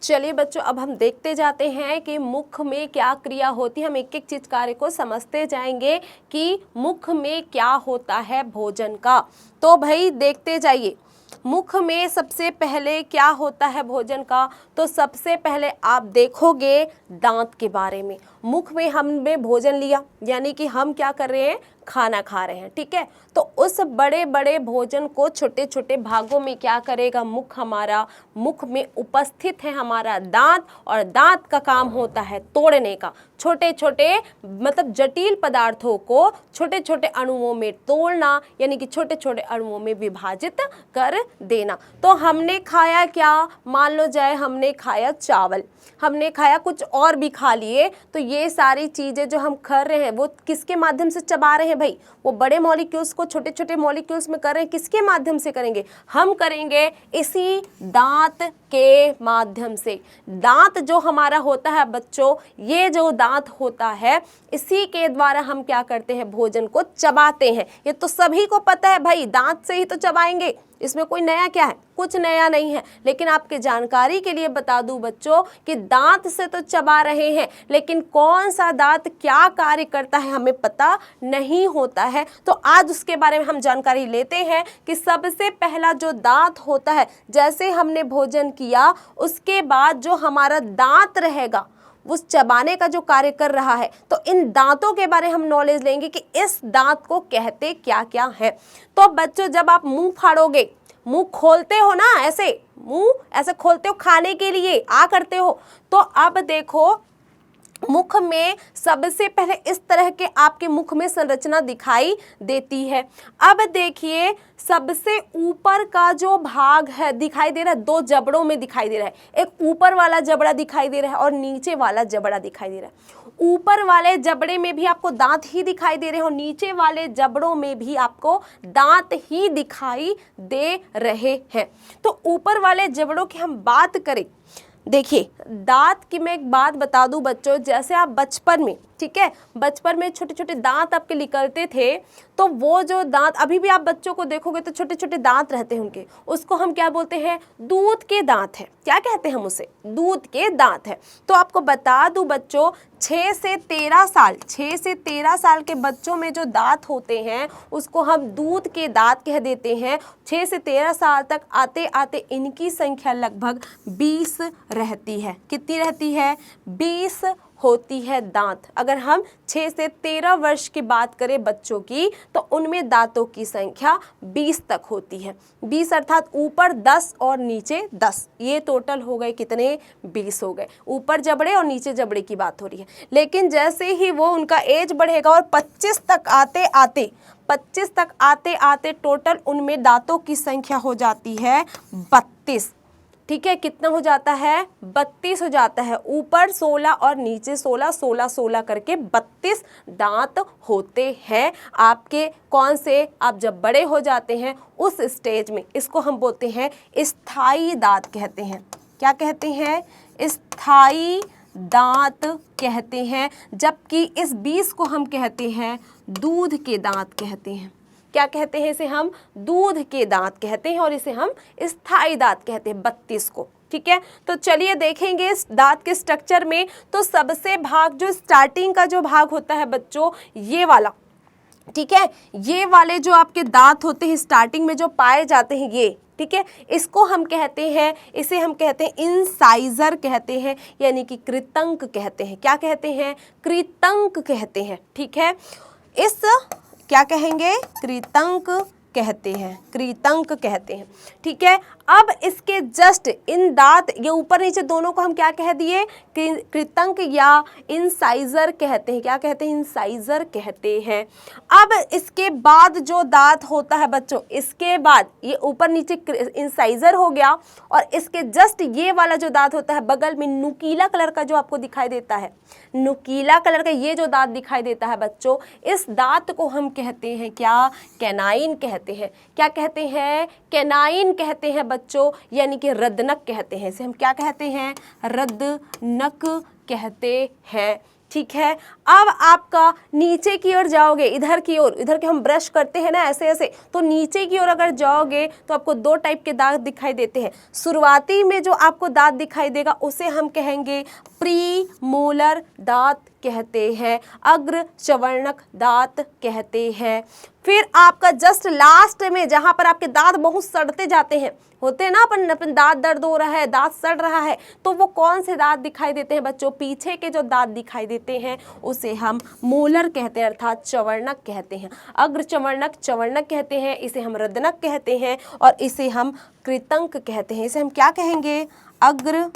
चलिए बच्चों, अब हम देखते जाते हैं कि मुख में क्या क्रिया होती है। हम एक एक चीज कार्य को समझते जाएंगे कि मुख में क्या होता है भोजन का। तो भाई देखते जाइए, मुख में सबसे पहले क्या होता है भोजन का? तो सबसे पहले आप देखोगे दांत के बारे में। मुख में हमने भोजन लिया, यानी कि हम क्या कर रहे हैं? खाना खा रहे हैं। ठीक है, तो उस बड़े बड़े भोजन को छोटे छोटे भागों में क्या करेगा मुख हमारा? मुख में उपस्थित है हमारा दांत, और दांत का काम होता है तोड़ने का। छोटे छोटे मतलब जटिल पदार्थों को छोटे छोटे अणुओं में तोड़ना, यानी कि छोटे छोटे अणुओं में विभाजित कर देना। तो हमने खाया क्या? मान लो जाए हमने खाया चावल, हमने खाया कुछ और भी खा लिए, तो ये सारी चीज़ें जो हम कर रहे हैं वो किसके माध्यम से चबा रहे हैं भाई? वो बड़े मॉलिक्यूल्स को छोटे छोटे मॉलिक्यूल्स में कर रहे हैं, किसके माध्यम से करेंगे? हम करेंगे इसी दांत के माध्यम से। दांत जो हमारा होता है बच्चों, ये जो दांत होता है इसी के द्वारा हम क्या करते हैं? भोजन को चबाते हैं। ये तो सभी को पता है भाई, दांत से ही तो चबाएंगे, इसमें कोई नया क्या है? कुछ नया नहीं है। लेकिन आपके जानकारी के लिए बता दूं बच्चों कि दांत से तो चबा रहे हैं, लेकिन कौन सा दांत क्या कार्य करता है हमें पता नहीं होता है। तो आज उसके बारे में हम जानकारी लेते हैं कि सबसे पहला जो दांत होता है, जैसे हमने भोजन किया उसके बाद जो हमारा दांत रहेगा उस चबाने का जो कार्य कर रहा है, तो इन दांतों के बारे में हम नॉलेज लेंगे कि इस दांत को कहते क्या क्या है। तो बच्चों, जब आप मुंह फाड़ोगे, मुंह खोलते हो ना, ऐसे मुंह ऐसे खोलते हो खाने के लिए आ करते हो, तो अब देखो मुख में सबसे पहले इस तरह के आपके मुख में संरचना दिखाई देती है। अब देखिए सबसे ऊपर का जो भाग है दिखाई दे रहा है, दो जबड़ों में दिखाई दे रहा है, एक ऊपर वाला जबड़ा दिखाई दे रहा है और नीचे वाला जबड़ा दिखाई दे रहा है। ऊपर वाले जबड़े में भी आपको दांत ही दिखाई दे रहे हैं और नीचे वाले जबड़ों में भी आपको दांत ही दिखाई दे रहे हैं। तो ऊपर वाले जबड़ों की हम बात करें, देखिए दांत की मैं एक बात बता दूं बच्चों, जैसे आप बचपन में, ठीक है, बचपन में छोटे छोटे दांत आपके निकलते थे, तो वो जो दांत अभी भी आप बच्चों को देखोगे तो छोटे छोटे दांत रहते हैं उनके, उसको हम क्या बोलते हैं, दूध के दांत है। क्या कहते हैं हम उसे, दूध के दांत है। तो आपको बता दूं बच्चों 6 से 13 साल के बच्चों में जो दांत होते हैं उसको हम दूध के दांत कह देते हैं। 6 से 13 साल तक आते आते इनकी संख्या लगभग 20 रहती है। कितनी रहती है, 20 होती है दांत। अगर हम 6 से 13 वर्ष की बात करें बच्चों की, तो उनमें दांतों की संख्या 20 तक होती है। 20 अर्थात ऊपर 10 और नीचे 10, ये टोटल हो गए कितने, 20 हो गए। ऊपर जबड़े और नीचे जबड़े की बात हो रही है। लेकिन जैसे ही वो उनका एज बढ़ेगा और 25 तक आते आते टोटल उनमें दांतों की संख्या हो जाती है 32। ठीक है, कितना हो जाता है, 32 हो जाता है। ऊपर 16 और नीचे 16, 16 16 करके 32 दांत होते हैं आपके। कौन से, आप जब बड़े हो जाते हैं उस स्टेज में, इसको हम बोलते हैं स्थायी दांत कहते हैं। क्या कहते हैं, स्थायी दांत कहते हैं। जबकि इस 20 को हम कहते हैं दूध के दांत कहते हैं। क्या कहते हैं इसे, हम दूध के दांत कहते हैं और इसे हम स्थायी दांत कहते हैं 32 को। ठीक है, तो चलिए देखेंगे इस दांत के स्ट्रक्चर में। तो सबसे भाग जो स्टार्टिंग का जो भाग होता है बच्चों, ये वाला, ठीक है, ये वाले जो आपके दांत होते हैं स्टार्टिंग में जो पाए जाते हैं ये, ठीक है, इसको हम कहते हैं, इसे हम कहते हैं इंसाइजर कहते हैं, यानी कि कृतंक कहते हैं। क्या कहते हैं, कृतंक कहते हैं। ठीक है, इस क्या कहेंगे, कृतंक कहते हैं, कृतंक कहते हैं। ठीक है, अब इसके जस्ट इन दांत, ये ऊपर नीचे दोनों को हम क्या कह दिए, कृतंक या इंसाइजर कहते हैं। क्या कहते हैं, इंसाइजर कहते हैं। अब इसके बाद जो दांत होता है बच्चों, इसके बाद ये ऊपर नीचे इंसाइजर हो गया और इसके जस्ट ये वाला जो दांत होता है बगल में नुकीला कलर का जो आपको दिखाई देता है, नुकीला कलर का ये जो दांत दिखाई देता है बच्चों, इस दांत को हम कहते हैं क्या, कैनाइन कहते हैं। क्या कहते हैं, कैनाइन कहते हैं बच्चों, यानी कि रदनक कहते हैं। इसे हम क्या कहते हैं, रदनक कहते हैं। ठीक है, अब आपका नीचे की ओर जाओगे, इधर की ओर, इधर के हम ब्रश करते हैं ना ऐसे ऐसे, तो नीचे की ओर अगर जाओगे तो आपको दो टाइप के दांत दिखाई देते हैं। शुरुआती में जो आपको दांत दिखाई देगा उसे हम कहेंगे प्री मोलर दांत कहते हैं, अग्र चवर्णक दांत कहते हैं। फिर आपका जस्ट लास्ट में जहां पर आपके दांत बहुत सड़ते जाते हैं, होते हैं ना, अपन दांत दर्द हो रहा है, दांत सड़ रहा है, तो वो कौन से दांत दिखाई देते हैं बच्चों, पीछे के जो दांत दिखाई देते हैं उसे हम मोलर कहते हैं, अर्थात चवर्णक कहते हैं। अग्र चवर्णक चवर्णक कहते हैं, इसे हम रदनक कहते हैं और इसे हम कृतंक कहते हैं। इसे हम क्या कहेंगे, अग्र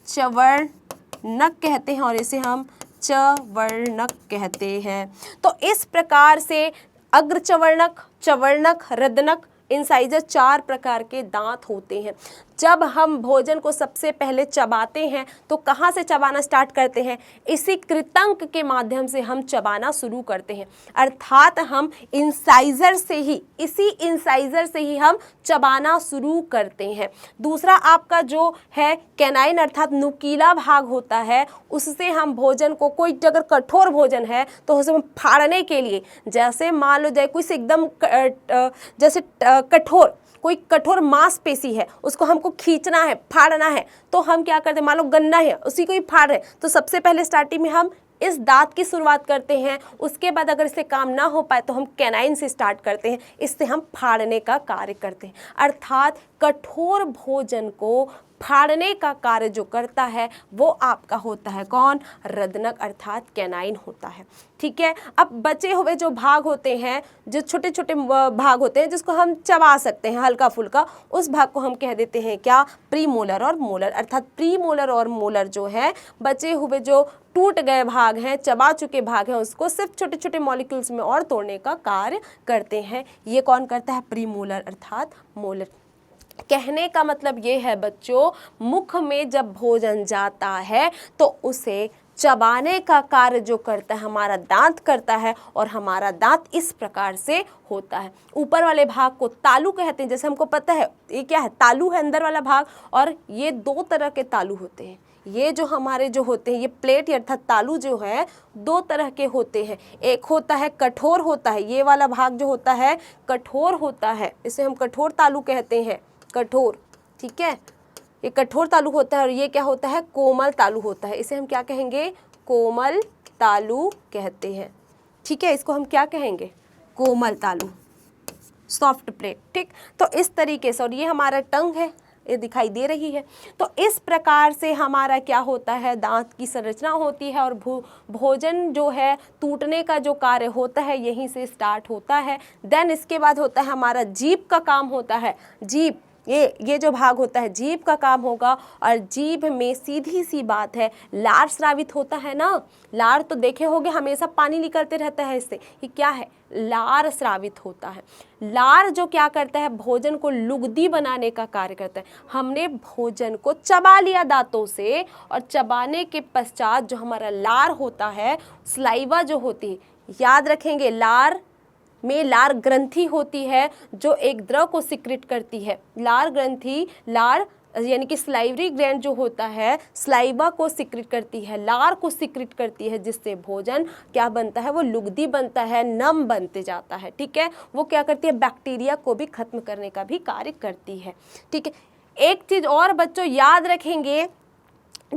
चवर्णक कहते हैं और इसे हम चवर्णक कहते हैं। तो इस प्रकार से अग्र चवर्णक, चवर्णक, रदनक, इंसाइजर 4 प्रकार के दांत होते हैं। जब हम भोजन को सबसे पहले चबाते हैं तो कहाँ से चबाना स्टार्ट करते हैं, इसी कृतंक के माध्यम से हम चबाना शुरू करते हैं, अर्थात हम इंसाइजर से ही, इसी इंसाइजर से ही हम चबाना शुरू करते हैं। दूसरा आपका जो है कैनाइन अर्थात नुकीला भाग होता है, उससे हम भोजन को, कोई अगर कठोर भोजन है तो उसे हम फाड़ने के लिए, जैसे मान लो जाए कोई एकदम जैसे कठोर, कोई कठोर मांसपेशी है, उसको हमको खींचना है, फाड़ना है, तो हम क्या करते हैं, मान लो गन्ना है उसी को ही फाड़ रहे हैं, तो सबसे पहले स्टार्टिंग में हम इस दांत की शुरुआत करते हैं। उसके बाद अगर इससे काम ना हो पाए तो हम कैनाइन से स्टार्ट करते हैं, इससे हम फाड़ने का कार्य करते हैं। अर्थात कठोर भोजन को फाड़ने का कार्य जो करता है वो आपका होता है कौन, रदनक अर्थात कैनाइन होता है। ठीक है, अब बचे हुए जो भाग होते हैं, जो छोटे छोटे भाग होते हैं जिसको हम चबा सकते हैं हल्का फुल्का, उस भाग को हम कह देते हैं क्या, प्रीमोलर और मोलर। अर्थात प्रीमोलर और मोलर जो है बचे हुए जो टूट गए भाग हैं, चबा चुके भाग हैं, उसको सिर्फ छोटे छोटे मॉलिक्यूल्स में और तोड़ने का कार्य करते हैं। ये कौन करता है, प्रीमोलर अर्थात मोलर। कहने का मतलब ये है बच्चों, मुख में जब भोजन जाता है तो उसे चबाने का कार्य जो करता है हमारा दांत करता है, और हमारा दांत इस प्रकार से होता है। ऊपर वाले भाग को तालु कहते हैं, जैसे हमको पता है ये क्या है, तालु है अंदर वाला भाग, और ये दो तरह के तालु होते हैं। ये जो हमारे जो होते हैं ये प्लेट अर्थात तालु जो है दो तरह के होते हैं। एक होता है कठोर होता है, ये वाला भाग जो होता है कठोर होता है, इसे हम कठोर तालु कहते हैं, कठोर। ठीक है, ये कठोर तालु होता है, और ये क्या होता है, कोमल तालु होता है, इसे हम क्या कहेंगे, कोमल तालु कहते हैं। ठीक है, इसको हम क्या कहेंगे, कोमल तालु, सॉफ्ट प्लेट। ठीक, तो इस तरीके से, और ये हमारा टंग है, ये दिखाई दे रही है। तो इस प्रकार से हमारा क्या होता है, दांत की संरचना होती है, और भोजन जो है टूटने का जो कार्य होता है यहीं से स्टार्ट होता है। देन इसके बाद होता है हमारा जीभ का काम होता है। जीभ, ये जो भाग होता है जीभ का काम होगा, और जीभ में सीधी सी बात है लार स्रावित होता है ना। लार तो देखे होंगे, हमेशा पानी निकलते रहता है इससे, ये क्या है, लार स्रावित होता है। लार जो क्या करता है, भोजन को लुगदी बनाने का कार्य करता है। हमने भोजन को चबा लिया दांतों से, और चबाने के पश्चात जो हमारा लार होता है, स्लाइवा जो होती है, याद रखेंगे लार में लार ग्रंथि होती है जो एक द्रव को सिक्रेट करती है। लार ग्रंथि, लार यानी कि स्लाइवरी ग्लैंड जो होता है स्लाइवा को सिक्रेट करती है, लार को सिक्रेट करती है, जिससे भोजन क्या बनता है, वो लुगदी बनता है, नम बनते जाता है। ठीक है, वो क्या करती है, बैक्टीरिया को भी खत्म करने का भी कार्य करती है। ठीक है, एक चीज और बच्चों याद रखेंगे,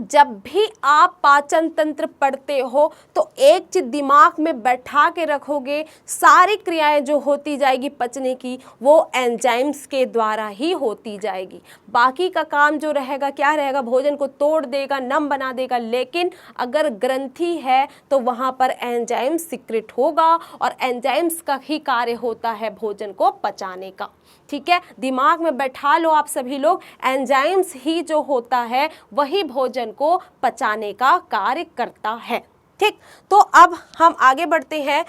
जब भी आप पाचन तंत्र पढ़ते हो तो एक चीज दिमाग में बैठा के रखोगे, सारी क्रियाएं जो होती जाएगी पचने की वो एंजाइम्स के द्वारा ही होती जाएगी। बाकी का काम जो रहेगा क्या रहेगा, भोजन को तोड़ देगा, नम बना देगा, लेकिन अगर ग्रंथि है तो वहाँ पर एंजाइम सिक्रेट होगा, और एंजाइम्स का ही कार्य होता है भोजन को पचाने का। ठीक है, दिमाग में बैठा लो आप सभी लोग, एंजाइम्स ही जो होता है वही भोजन को पचाने का कार्य करता है। ठीक, तो अब हम आगे बढ़ते हैं।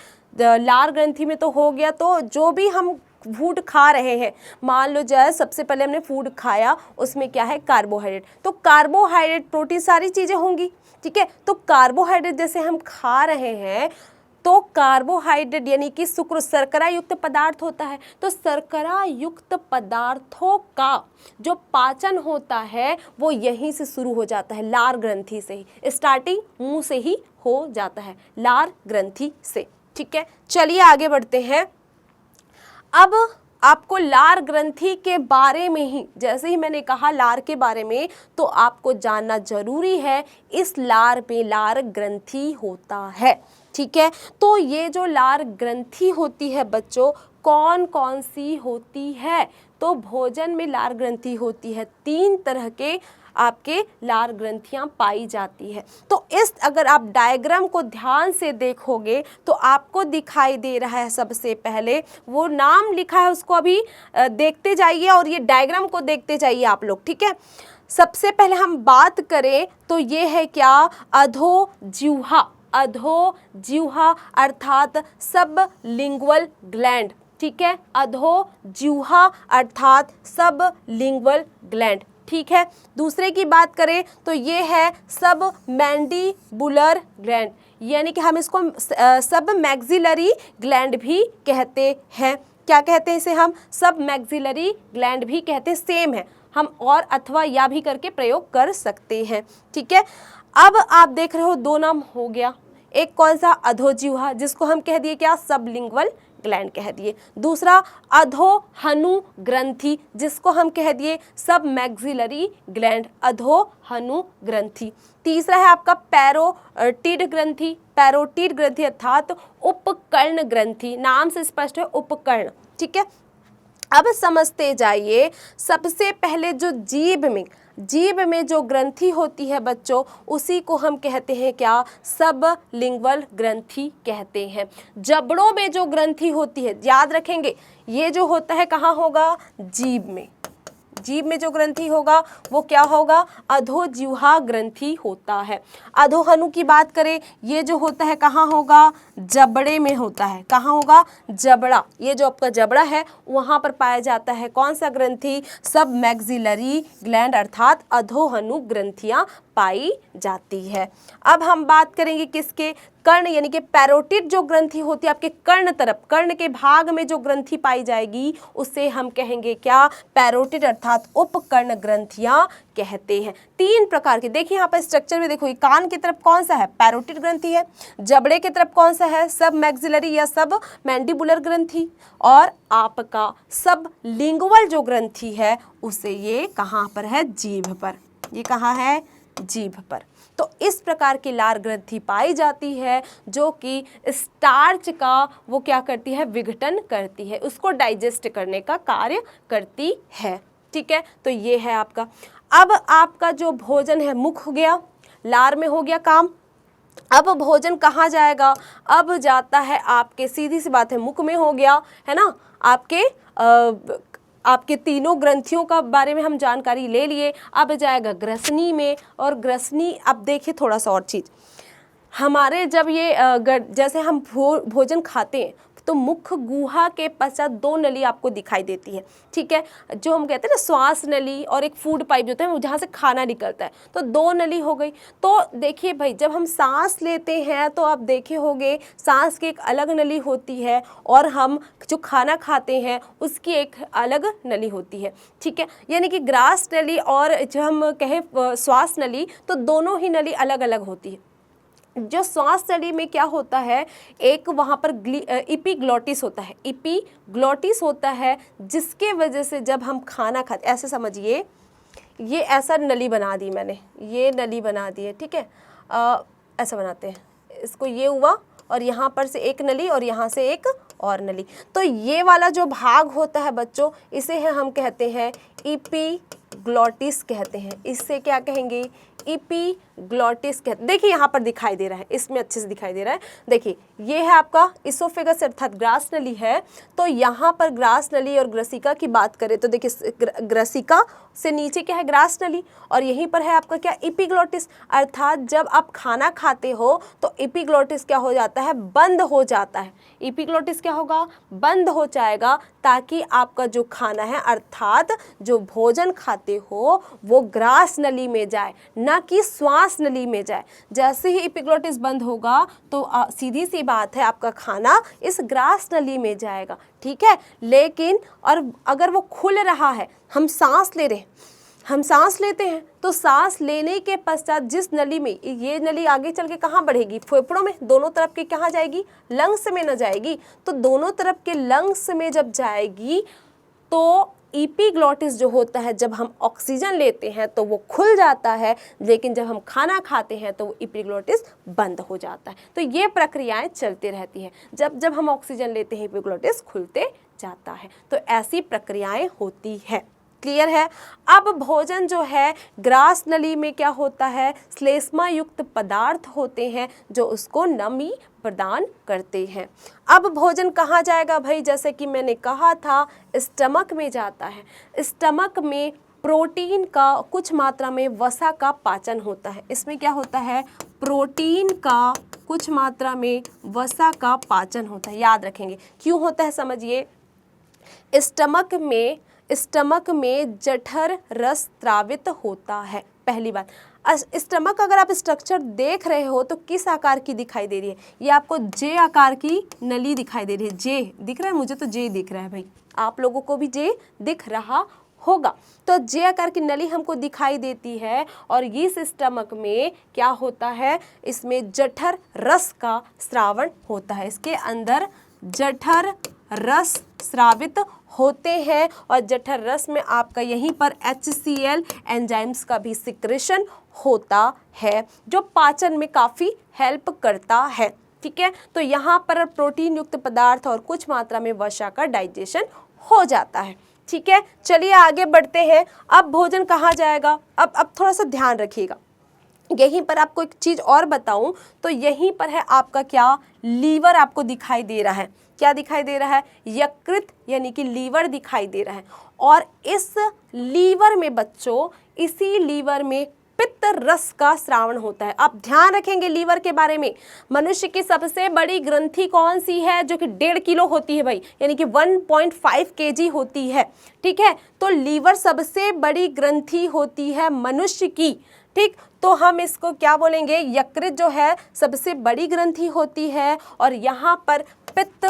लार ग्रंथि में तो हो गया, तो जो भी हम फूड खा रहे हैं, मान लो जैसे सबसे पहले हमने फूड खाया, उसमें क्या है, कार्बोहाइड्रेट। तो कार्बोहाइड्रेट, प्रोटीन, सारी चीजें होंगी। ठीक है, तो कार्बोहाइड्रेट जैसे हम खा रहे हैं तो कार्बोहाइड्रेट यानी कि शुक्र शर्करा युक्त पदार्थ होता है। तो शर्करा युक्त पदार्थों का जो पाचन होता है वो यहीं से शुरू हो जाता है, लार ग्रंथि से ही। स्टार्टिंग मुंह से ही हो जाता है, लार ग्रंथि से। ठीक है, चलिए आगे बढ़ते हैं। अब आपको लार ग्रंथि के बारे में ही, जैसे ही मैंने कहा लार के बारे में, तो आपको जानना जरूरी है इस लार में लार ग्रंथि होता है। ठीक है, तो ये जो लार ग्रंथि होती है बच्चों, कौन कौन सी होती है, तो भोजन में लार ग्रंथि होती है, 3 तरह के आपके लार ग्रंथियां पाई जाती है। तो इस अगर आप डायग्राम को ध्यान से देखोगे तो आपको दिखाई दे रहा है, सबसे पहले वो नाम लिखा है उसको अभी देखते जाइए, और ये डायग्राम को देखते जाइए आप लोग। ठीक है, सबसे पहले हम बात करें तो ये है क्या, अधोजिह्वा। अधोजिह्वा अर्थात सब लिंगुअल ग्लैंड। ठीक है, अधोजिह्वा अर्थात सब लिंगुअल ग्लैंड। ठीक है, दूसरे की बात करें तो ये है सब मैंडिबुलर ग्लैंड, यानी कि हम इसको सब मैक्सिलरी ग्लैंड भी कहते हैं। क्या कहते हैं इसे, हम सब मैक्सिलरी ग्लैंड भी कहते हैं, सेम है, हम और अथवा या भी करके प्रयोग कर सकते हैं। ठीक है, अब आप देख रहे हो 2 नाम हो गया, एक कौन सा, अधोजिह्वा, जिसको हम कह दिए क्या, सबलिंगुअल ग्लैंड कह दिए। दूसरा अधोहनु ग्रंथि, जिसको हम कह दिए सब मैक्सिलरी ग्लैंड, अधोहनु ग्रंथि। तीसरा है आपका पैरोटिड ग्रंथि। पैरोटिड ग्रंथि अर्थात उपकर्ण ग्रंथि, नाम से स्पष्ट है उपकर्ण। ठीक है, अब समझते जाइए, सबसे पहले जो जीभ में जो ग्रंथि होती है बच्चों, उसी को हम कहते हैं क्या, सबलिंगुअल ग्रंथि कहते हैं। जबड़ों में जो ग्रंथि होती है, याद रखेंगे, ये जो होता है कहाँ होगा, जीभ में। जीभ में जो ग्रंथि होगा वो क्या होगा, अधोजिह्वा ग्रंथि होता है। अधोहनु की बात करें, ये जो होता है कहाँ होगा, जबड़े में होता है। कहाँ होगा, जबड़ा, ये जो आपका जबड़ा है वहाँ पर पाया जाता है कौन सा ग्रंथि, सब मैक्सिलरी ग्लैंड अर्थात अधोहनु ग्रंथियाँ पाई जाती है। अब हम बात करेंगे किसके, कर्ण यानी कि पैरोटिड जो ग्रंथि होती है आपके कर्ण तरफ, कर्ण के भाग में जो ग्रंथि पाई जाएगी उसे हम कहेंगे क्या, पैरोटिड अर्थात उपकर्ण ग्रंथियां कहते हैं। 3 प्रकार के, देखिए यहाँ पर स्ट्रक्चर में देखो, ये कान की तरफ कौन सा है, पैरोटिड ग्रंथि है, जबड़े की तरफ कौन सा है, सब मैक्सिलरी या सब मैंडिबुलर ग्रंथि, और आपका सब लिंगुअल जो ग्रंथि है उसे ये कहाँ पर है, जीभ पर। ये कहाँ है, जीभ पर। तो इस प्रकार की लार ग्रंथि पाई जाती है जो कि स्टार्च का वो क्या करती है, विघटन करती है, उसको डाइजेस्ट करने का कार्य करती है। ठीक है, तो ये है आपका। अब आपका जो भोजन है, मुख हो गया, लार में हो गया काम। अब भोजन कहाँ जाएगा, अब जाता है आपके, सीधी सी बात है, मुख में हो गया है ना, आपके तीनों ग्रंथियों का बारे में हम जानकारी ले लिए। अब जाएगा ग्रसनी में, और ग्रसनी, अब देखिए थोड़ा सा और चीज़, हमारे जब ये जैसे हम भोजन खाते हैं तो मुख गुहा के पश्चात 2 नली आपको दिखाई देती है। ठीक है, जो हम कहते हैं ना श्वास नली, और एक फूड पाइप जो होता है जहाँ से खाना निकलता है, तो 2 नली हो गई। तो देखिए भाई, जब हम सांस लेते हैं तो आप देखे होंगे सांस की एक अलग नली होती है, और हम जो खाना खाते हैं उसकी एक अलग नली होती है। ठीक है, यानी कि ग्रास नली और जो हम कहें श्वास नली, तो दोनों ही नली अलग अलग होती है। जो श्वास नली में क्या होता है, एक वहाँ पर इपीग्लॉटिस होता है, इपीग्लॉटिस होता है, जिसके वजह से जब हम खाना खाते, ऐसे समझिए, ये ऐसा नली बना दी मैंने, ये नली बना दी है। ठीक है, ऐसा बनाते हैं इसको, ये हुआ, और यहाँ पर से एक नली और यहाँ से एक और नली, तो ये वाला जो भाग होता है बच्चों, इसे हम कहते हैं इपीग्लॉटिस कहते हैं। इससे क्या कहेंगे, इपीग्लॉटिस कहते हैं। देखिए यहाँ पर दिखाई दे रहा है, इसमें अच्छे से दिखाई दे रहा है। देखिए ये है आपका इसोफेगस अर्थात ग्रास नली है, तो यहाँ पर ग्रास नली और ग्रसिका की बात करें तो देखिए ग्रसिका से नीचे क्या है, ग्रास नली, और यहीं पर है आपका क्या, इपीग्लॉटिस। अर्थात जब आप खाना खाते हो तो इपीग्लॉटिस क्या हो जाता है, बंद हो जाता है। इपीग्लॉटिस क्या होगा, बंद हो जाएगा, ताकि आपका जो खाना है अर्थात जो भोजन खाते हो वो ग्रास नली में जाए, ना कि श्वास नली में जाए। जैसे ही इपीग्लॉटिस बंद होगा तो सीधी सी बात है, आपका खाना इस ग्रास नली में जाएगा। ठीक है, लेकिन और अगर वो खुल रहा है, हम सांस ले रहे हैं, हम सांस लेते हैं, तो सांस लेने के पश्चात जिस नली में, ये नली आगे चल के कहाँ बढ़ेगी, फेफड़ों में, दोनों तरफ के कहाँ जाएगी, लंग्स में न जाएगी। तो दोनों तरफ के लंग्स में जब जाएगी तो इपीग्लॉटिस जो होता है, जब हम ऑक्सीजन लेते हैं तो वो खुल जाता है, लेकिन जब हम खाना खाते हैं तो वो इपीग्लॉटिस बंद हो जाता है। तो ये प्रक्रियाएं चलती रहती है, जब जब हम ऑक्सीजन लेते हैं इपीग्लॉटिस खुलते जाता है। तो ऐसी प्रक्रियाएं होती है। क्लियर है। अब भोजन जो है ग्रास नली में क्या होता है, श्लेष्मा युक्त पदार्थ होते हैं जो उसको नमी प्रदान करते हैं। अब भोजन कहाँ जाएगा भाई, जैसे कि मैंने कहा था स्टमक में जाता है। स्टमक में प्रोटीन का कुछ मात्रा में वसा का पाचन होता है। इसमें क्या होता है, प्रोटीन का कुछ मात्रा में वसा का पाचन होता है। याद रखेंगे क्यों होता है, समझिए। स्टमक में जठर रस स्रावित होता है। पहली बात, स्टमक अगर आप स्ट्रक्चर देख रहे हो तो किस आकार की दिखाई दे रही है, ये आपको जे आकार की नली दिखाई दे रही है। जे दिख रहा है, मुझे तो जे दिख रहा है भाई, आप लोगों को भी जे दिख रहा होगा। तो जे आकार की नली हमको दिखाई देती है, और इस स्टमक में क्या होता है, इसमें जठर रस का स्रावण होता है। इसके अंदर जठर रस स्रावित होते हैं, और जठर रस में आपका यहीं पर HCl एंजाइम्स का भी सिक्रेशन होता है, जो पाचन में काफ़ी हेल्प करता है। ठीक है, तो यहाँ पर प्रोटीन युक्त पदार्थ और कुछ मात्रा में वसा का डाइजेशन हो जाता है। ठीक है, चलिए आगे बढ़ते हैं। अब भोजन कहाँ जाएगा, अब थोड़ा सा ध्यान रखिएगा। यहीं पर आपको एक चीज़ और बताऊं तो यहीं पर है आपका क्या, लीवर आपको दिखाई दे रहा है। क्या दिखाई दे रहा है, यकृत यानी कि लीवर दिखाई दे रहा है। और इस लीवर में बच्चों, इसी लीवर में पित्त रस का स्रावण होता है। आप ध्यान रखेंगे लीवर के बारे में। मनुष्य की सबसे बड़ी ग्रंथि कौन सी है, जो कि 1.5 किलो होती है भाई, यानी कि 1.5 केजी होती है। ठीक है, तो लीवर सबसे बड़ी ग्रंथि होती है मनुष्य की। ठीक, तो हम इसको क्या बोलेंगे, यकृत जो है सबसे बड़ी ग्रंथि होती है और यहाँ पर पित्त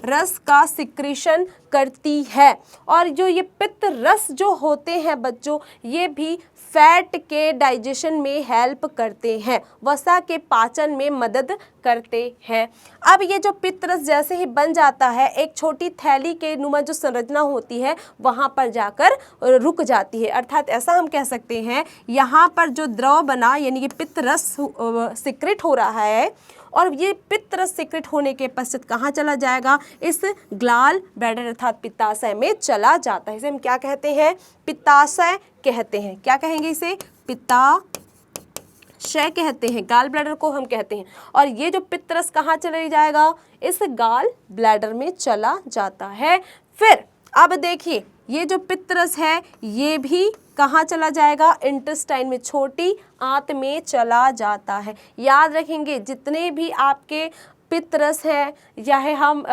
रस का सिक्रीशन करती है। और जो ये पित्त रस जो होते हैं बच्चों, ये भी फैट के डाइजेशन में हेल्प करते हैं, वसा के पाचन में मदद करते हैं। अब ये जो पित्त रस जैसे ही बन जाता है, एक छोटी थैली के नुमा जो संरचना होती है वहाँ पर जाकर रुक जाती है। अर्थात ऐसा हम कह सकते हैं, यहाँ पर जो द्रव बना यानी कि पित्त रस सिक्रेट हो रहा है, और ये पित्त रस सिक्रेट होने के पश्चात कहाँ चला जाएगा, इस ग्लाल ब्लैडर अर्थात पित्ताशय में चला जाता है। इसे हम क्या कहते हैं, पित्ताशय कहते हैं। क्या कहेंगे इसे, पित्ताशय कहते हैं, गाल ब्लैडर को हम कहते हैं। और ये जो पित्त रस कहाँ चले जाएगा, इस गाल ब्लैडर में चला जाता है। फिर अब देखिए, ये जो पित्त रस है ये भी कहाँ चला जाएगा, इंटेस्टाइन में, छोटी आंत में चला जाता है। याद रखेंगे, जितने भी आपके पित्त रस है या है हम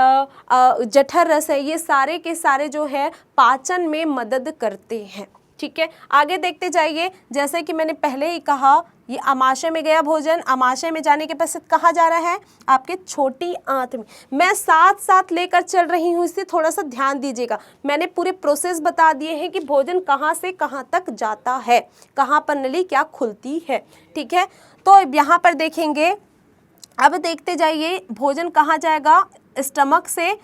जठर रस है, ये सारे के सारे जो है पाचन में मदद करते हैं। ठीक है, आगे देखते जाइए। जैसे कि मैंने पहले ही कहा, ये आमाशय में गया भोजन, आमाशय में जाने के पश्चात कहाँ जा रहा है, आपके छोटी आंत में। मैं साथ साथ लेकर चल रही हूँ, इससे थोड़ा सा ध्यान दीजिएगा। मैंने पूरे प्रोसेस बता दिए हैं कि भोजन कहाँ से कहाँ तक जाता है, कहाँ पर नली क्या खुलती है। ठीक है, तो यहाँ पर देखेंगे, अब देखते जाइए भोजन कहाँ जाएगा, स्टमक से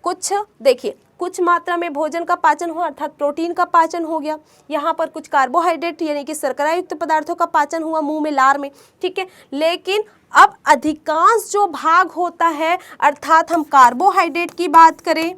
कुछ देखिए, कुछ मात्रा में भोजन का पाचन हुआ अर्थात प्रोटीन का पाचन हो गया। यहाँ पर कुछ कार्बोहाइड्रेट यानी कि शर्करा युक्त पदार्थों का पाचन हुआ मुंह में, लार में। ठीक है, लेकिन अब अधिकांश जो भाग होता है, अर्थात हम कार्बोहाइड्रेट की बात करें,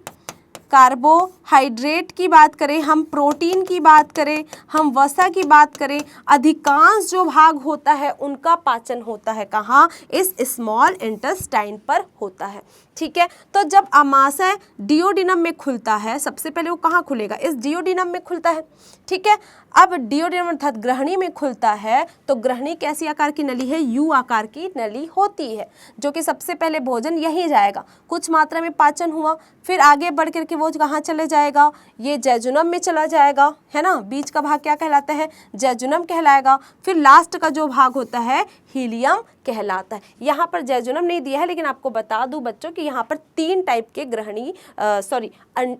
कार्बोहाइड्रेट की बात करें, हम प्रोटीन की बात करें, हम वसा की बात करें, अधिकांश जो भाग होता है उनका पाचन होता है कहाँ, इस स्मॉल इंटेस्टाइन पर होता है। ठीक है, तो जब आमाशय डियोडिनम में खुलता है, सबसे पहले वो कहाँ खुलेगा, इस डियोडिनम में खुलता है। ठीक है, अब डियोडिनम अर्थात ग्रहणी में खुलता है, तो ग्रहणी कैसी आकार की नली है, यू आकार की नली होती है, जो कि सबसे पहले भोजन यहीं जाएगा। कुछ मात्रा में पाचन हुआ, फिर आगे बढ़ करके वो कहाँ चले जाएगा, ये जैजुनम में चला जाएगा, है ना। बीच का भाग क्या कहलाता है, जैजुनम कहलाएगा। फिर लास्ट का जो भाग होता है हीलियम कहलाता है। यहाँ पर जैजुनम नहीं दिया है, लेकिन आपको बता दूं बच्चों कि यहाँ पर 3 टाइप के ग्रहणी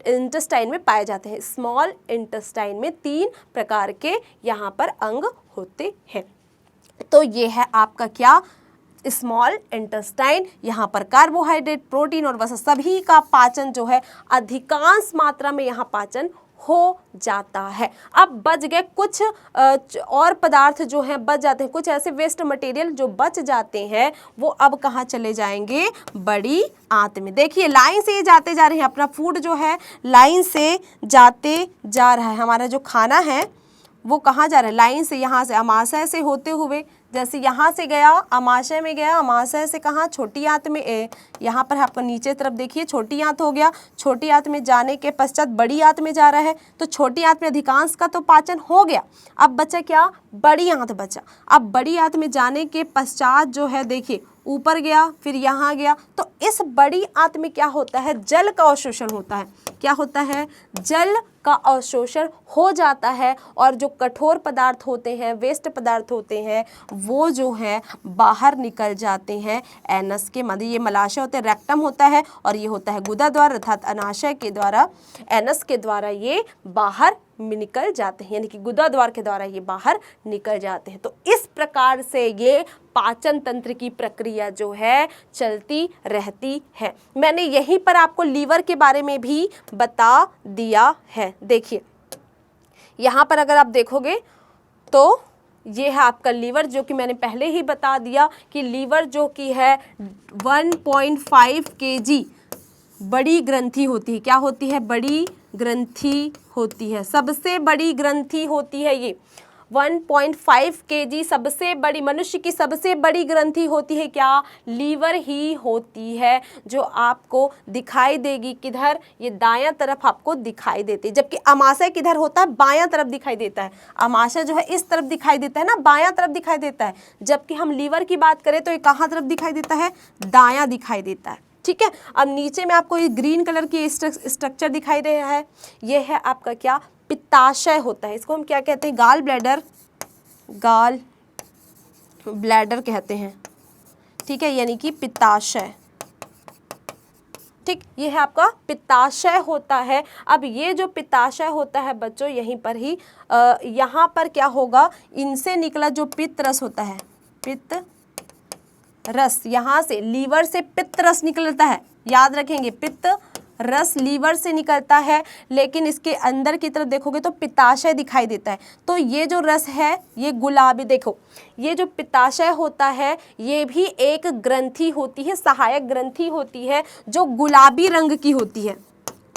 इंटेस्टाइन में पाए जाते हैं। स्मॉल इंटेस्टाइन में 3 प्रकार के यहाँ पर अंग होते हैं। तो ये है आपका क्या, स्मॉल इंटेस्टाइन। यहाँ पर कार्बोहाइड्रेट, प्रोटीन और वसा सभी का पाचन जो है अधिकांश मात्रा में यहाँ पाचन हो जाता है। अब बच गए कुछ और पदार्थ जो हैं बच जाते हैं, कुछ ऐसे वेस्ट मटेरियल जो बच जाते हैं, वो अब कहाँ चले जाएंगे, बड़ी आंत में। देखिए लाइन से ये जाते जा रहे हैं, अपना फूड जो है लाइन से जाते जा रहा है। हमारा जो खाना है वो कहाँ जा रहा है, लाइन से, यहाँ से आमाशय से होते हुए, जैसे यहाँ से गया आमाशय में गया, आमाशय से कहाँ, छोटी आंत में, यहाँ पर आपको नीचे तरफ देखिए छोटी आंत हो गया, छोटी आंत में जाने के पश्चात बड़ी आंत में जा रहा है। तो छोटी आंत में अधिकांश का तो पाचन हो गया, अब बचा क्या, बड़ी आंत बचा। अब बड़ी आंत में जाने के पश्चात जो है देखिए ऊपर गया, फिर यहाँ गया, तो इस बड़ी आंत में क्या होता है, जल का अवशोषण होता है। क्या होता है, जल का अवशोषण हो जाता है, और जो कठोर पदार्थ होते हैं, वेस्ट पदार्थ होते हैं, वो जो है बाहर निकल जाते हैं एनस के मध्य। ये मलाशय होते हैं, रेक्टम होता है, और ये होता है गुदा द्वार अर्थात अनाशय के द्वारा, एनस के द्वारा ये बाहर निकल जाते हैं, यानी कि गुदा द्वार के द्वारा ये बाहर निकल जाते हैं। तो इस प्रकार से ये पाचन तंत्र की प्रक्रिया जो है चलती रहती है। मैंने यहीं पर आपको लीवर के बारे में भी बता दिया है। देखिए यहाँ पर अगर आप देखोगे तो ये है आपका लीवर, जो कि मैंने पहले ही बता दिया कि लीवर जो कि है 1.5 kg बड़ी ग्रंथि होती है। क्या होती है? बड़ी ग्रंथि होती है, सबसे बड़ी ग्रंथि होती है ये। 1.5 kg सबसे बड़ी, मनुष्य की सबसे बड़ी ग्रंथि होती है क्या? लीवर ही होती है, जो आपको दिखाई देगी किधर? ये दायां तरफ आपको दिखाई देती है। जबकि अमाशय किधर होता है? बायां तरफ दिखाई देता है। अमाशय जो है इस तरफ दिखाई देता है ना, बायां तरफ दिखाई देता है। जबकि हम लीवर की बात करें तो ये कहाँ तरफ दिखाई देता है? दायां दिखाई देता है। ठीक है, अब नीचे में आपको ये ग्रीन कलर की स्ट्रक्चर ये दे रहा है, ये है आपका क्या? पित्ताशय होता है। इसको हम क्या कहते हैं? गाल ब्लैडर, गाल ब्लैडर कहते हैं। ठीक है, यानी कि पित्ताशय। ठीक, ये है आपका पित्ताशय होता है। अब ये जो पित्ताशय होता है बच्चों, यहीं पर ही यहाँ पर क्या होगा? इनसे निकला जो पित्त रस होता है, पित्त रस, यहाँ से लीवर से पित्त रस निकलता है, याद रखेंगे, पित्त रस लीवर से निकलता है। लेकिन इसके अंदर की तरफ देखोगे तो पित्ताशय दिखाई देता है। तो ये जो रस है ये गुलाबी, देखो ये जो पित्ताशय होता है ये भी एक ग्रंथि होती है, सहायक ग्रंथि होती है, जो गुलाबी रंग की होती है,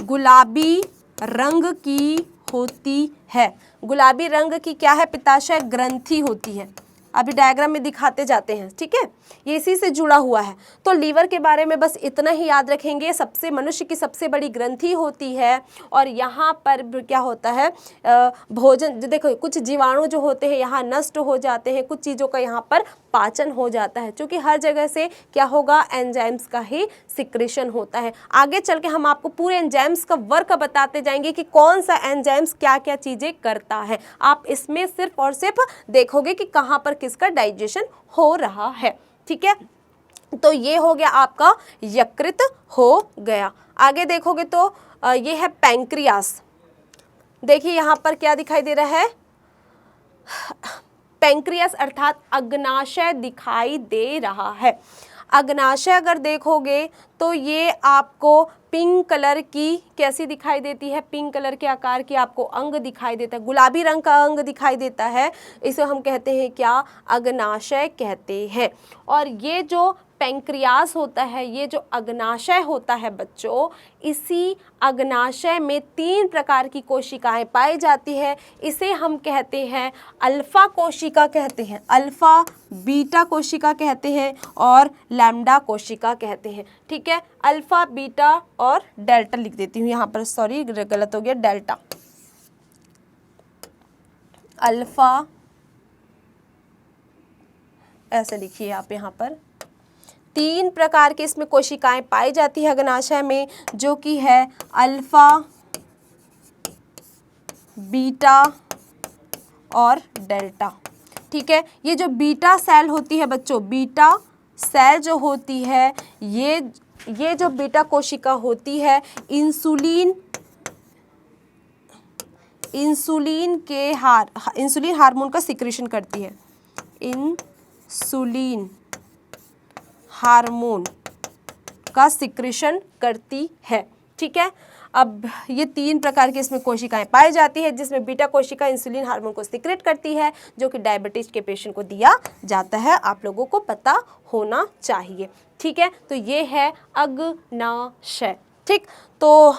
गुलाबी रंग की होती है। गुलाबी रंग की क्या है? पित्ताशय ग्रंथि होती है। अभी डायग्राम में दिखाते जाते हैं। ठीक है, ये इसी से जुड़ा हुआ है। तो लीवर के बारे में बस इतना ही याद रखेंगे, सबसे मनुष्य की सबसे बड़ी ग्रंथि होती है। और यहाँ पर क्या होता है? भोजन, देखो कुछ जीवाणु जो होते हैं यहाँ नष्ट हो जाते हैं, कुछ चीज़ों का यहाँ पर पाचन हो जाता है, क्योंकि हर जगह से क्या होगा? एंजाइम्स का ही सिक्रेशन होता है। आगे चल के हम आपको पूरे एंजाइम्स का वर्क बताते जाएंगे कि कौन सा एंजाइम्स क्या क्या चीज़ें करता है। आप इसमें सिर्फ और सिर्फ देखोगे कि कहाँ पर किसका डाइजेशन हो रहा है। ठीक है, तो ये हो गया आपका यकृत हो गया। आगे देखोगे तो ये है पैंक्रियास। देखिए यहाँ पर क्या दिखाई दे रहा है? पैंक्रियास अर्थात अग्नाशय दिखाई दे रहा है। अग्नाशय अगर देखोगे तो ये आपको पिंक कलर की कैसी दिखाई देती है? पिंक कलर के आकार की आपको अंग दिखाई देता है, गुलाबी रंग का अंग दिखाई देता है। इसे हम कहते हैं क्या? अग्नाशय कहते हैं। और ये जो पैंक्रियास होता है, ये जो अग्नाशय होता है बच्चों, इसी अग्नाशय में 3 प्रकार की कोशिकाएं पाई जाती है। इसे हम कहते हैं अल्फा कोशिका कहते हैं, अल्फा बीटा कोशिका कहते हैं और लैम्डा कोशिका कहते हैं। ठीक है, अल्फा बीटा और डेल्टा लिख देती हूँ यहाँ पर, सॉरी गलत हो गया, डेल्टा, अल्फा ऐसे लिखिए आप यहाँ पर। 3 प्रकार की इसमें कोशिकाएं पाई जाती है अग्नाशय में, जो कि है अल्फा, बीटा और डेल्टा। ठीक है, ये जो बीटा सेल होती है बच्चों, बीटा सेल जो होती है, ये जो बीटा कोशिका होती है इंसुलिन हार्मोन का सिक्रेशन करती है, इंसुलिन हार्मोन का सिक्रेशन करती है। ठीक है, अब ये 3 प्रकार की इसमें कोशिकाएं पाई जाती है, जिसमें बीटा कोशिका इंसुलिन हार्मोन को सिक्रेट करती है, जो कि डायबिटीज के पेशेंट को दिया जाता है। आप लोगों को पता होना चाहिए। ठीक है, तो ये है अग्नाशय। ठीक, तो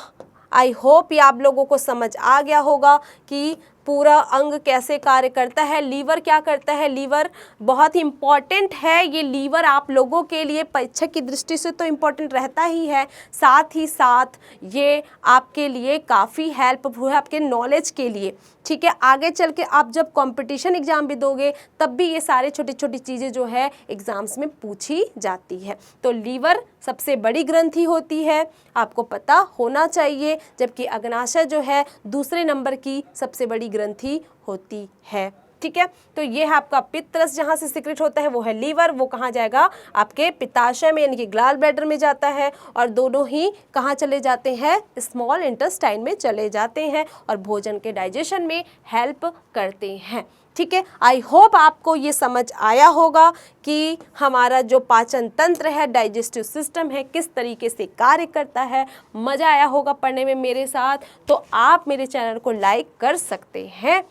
आई होप ये आप लोगों को समझ आ गया होगा कि पूरा अंग कैसे कार्य करता है। लीवर क्या करता है? लीवर बहुत ही इम्पॉर्टेंट है। ये लीवर आप लोगों के लिए परीक्षा की दृष्टि से तो इम्पॉर्टेंट रहता ही है, साथ ही साथ ये आपके लिए काफ़ी हेल्पफुल है, आपके नॉलेज के लिए। ठीक है, आगे चल के आप जब कंपटीशन एग्जाम भी दोगे तब भी ये सारे छोटी छोटी चीज़ें जो है एग्जाम्स में पूछी जाती है। तो लीवर सबसे बड़ी ग्रंथि होती है, आपको पता होना चाहिए, जबकि अग्नाशय जो है दूसरे नंबर की सबसे बड़ी ग्रंथि होती है। ठीक है, तो ये है आपका पित्त रस, जहाँ से सिक्रेट होता है वो है लीवर, वो कहाँ जाएगा? आपके पित्ताशय में यानी कि ग्लाल ब्लैडर में जाता है, और दोनों ही कहाँ चले जाते हैं? स्मॉल इंटेस्टाइन में चले जाते हैं और भोजन के डाइजेशन में हेल्प करते हैं। ठीक है, आई होप आपको ये समझ आया होगा कि हमारा जो पाचन तंत्र है, डाइजेस्टिव सिस्टम है, किस तरीके से कार्य करता है। मज़ा आया होगा पढ़ने में मेरे साथ, तो आप मेरे चैनल को लाइक कर सकते हैं।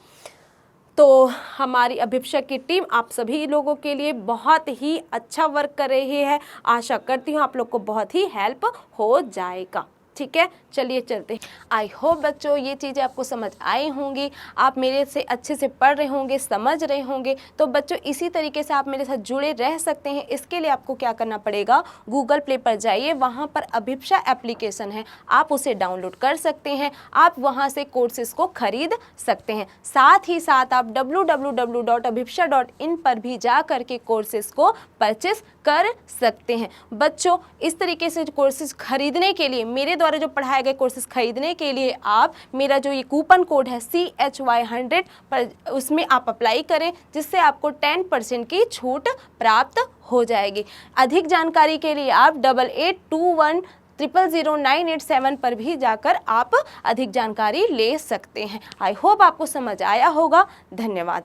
तो हमारी अभिप्सा की टीम आप सभी लोगों के लिए बहुत ही अच्छा वर्क कर रही है। आशा करती हूँ आप लोग को बहुत ही हेल्प हो जाएगा। ठीक है, चलिए चलते हैं। आई होप बच्चों ये चीज़ें आपको समझ आई होंगी, आप मेरे से अच्छे से पढ़ रहे होंगे, समझ रहे होंगे। तो बच्चों इसी तरीके से आप मेरे साथ जुड़े रह सकते हैं। इसके लिए आपको क्या करना पड़ेगा, गूगल प्ले पर जाइए, वहाँ पर अभिप्सा एप्लीकेशन है, आप उसे डाउनलोड कर सकते हैं। आप वहाँ से कोर्सेज़ को खरीद सकते हैं। साथ ही साथ आप www.abhipsa.in पर भी जा करके कोर्सेज़ को परचेस कर सकते हैं। बच्चों इस तरीके से कोर्सेज़ खरीदने के लिए, मेरे द्वारा जो पढ़ाए गए कोर्सेज खरीदने के लिए आप मेरा जो ये कूपन कोड है CHY100 पर उसमें आप अप्लाई करें, जिससे आपको 10% की छूट प्राप्त हो जाएगी। अधिक जानकारी के लिए आप 8821000987 पर भी जाकर आप अधिक जानकारी ले सकते हैं। आई होप आपको समझ आया होगा। धन्यवाद।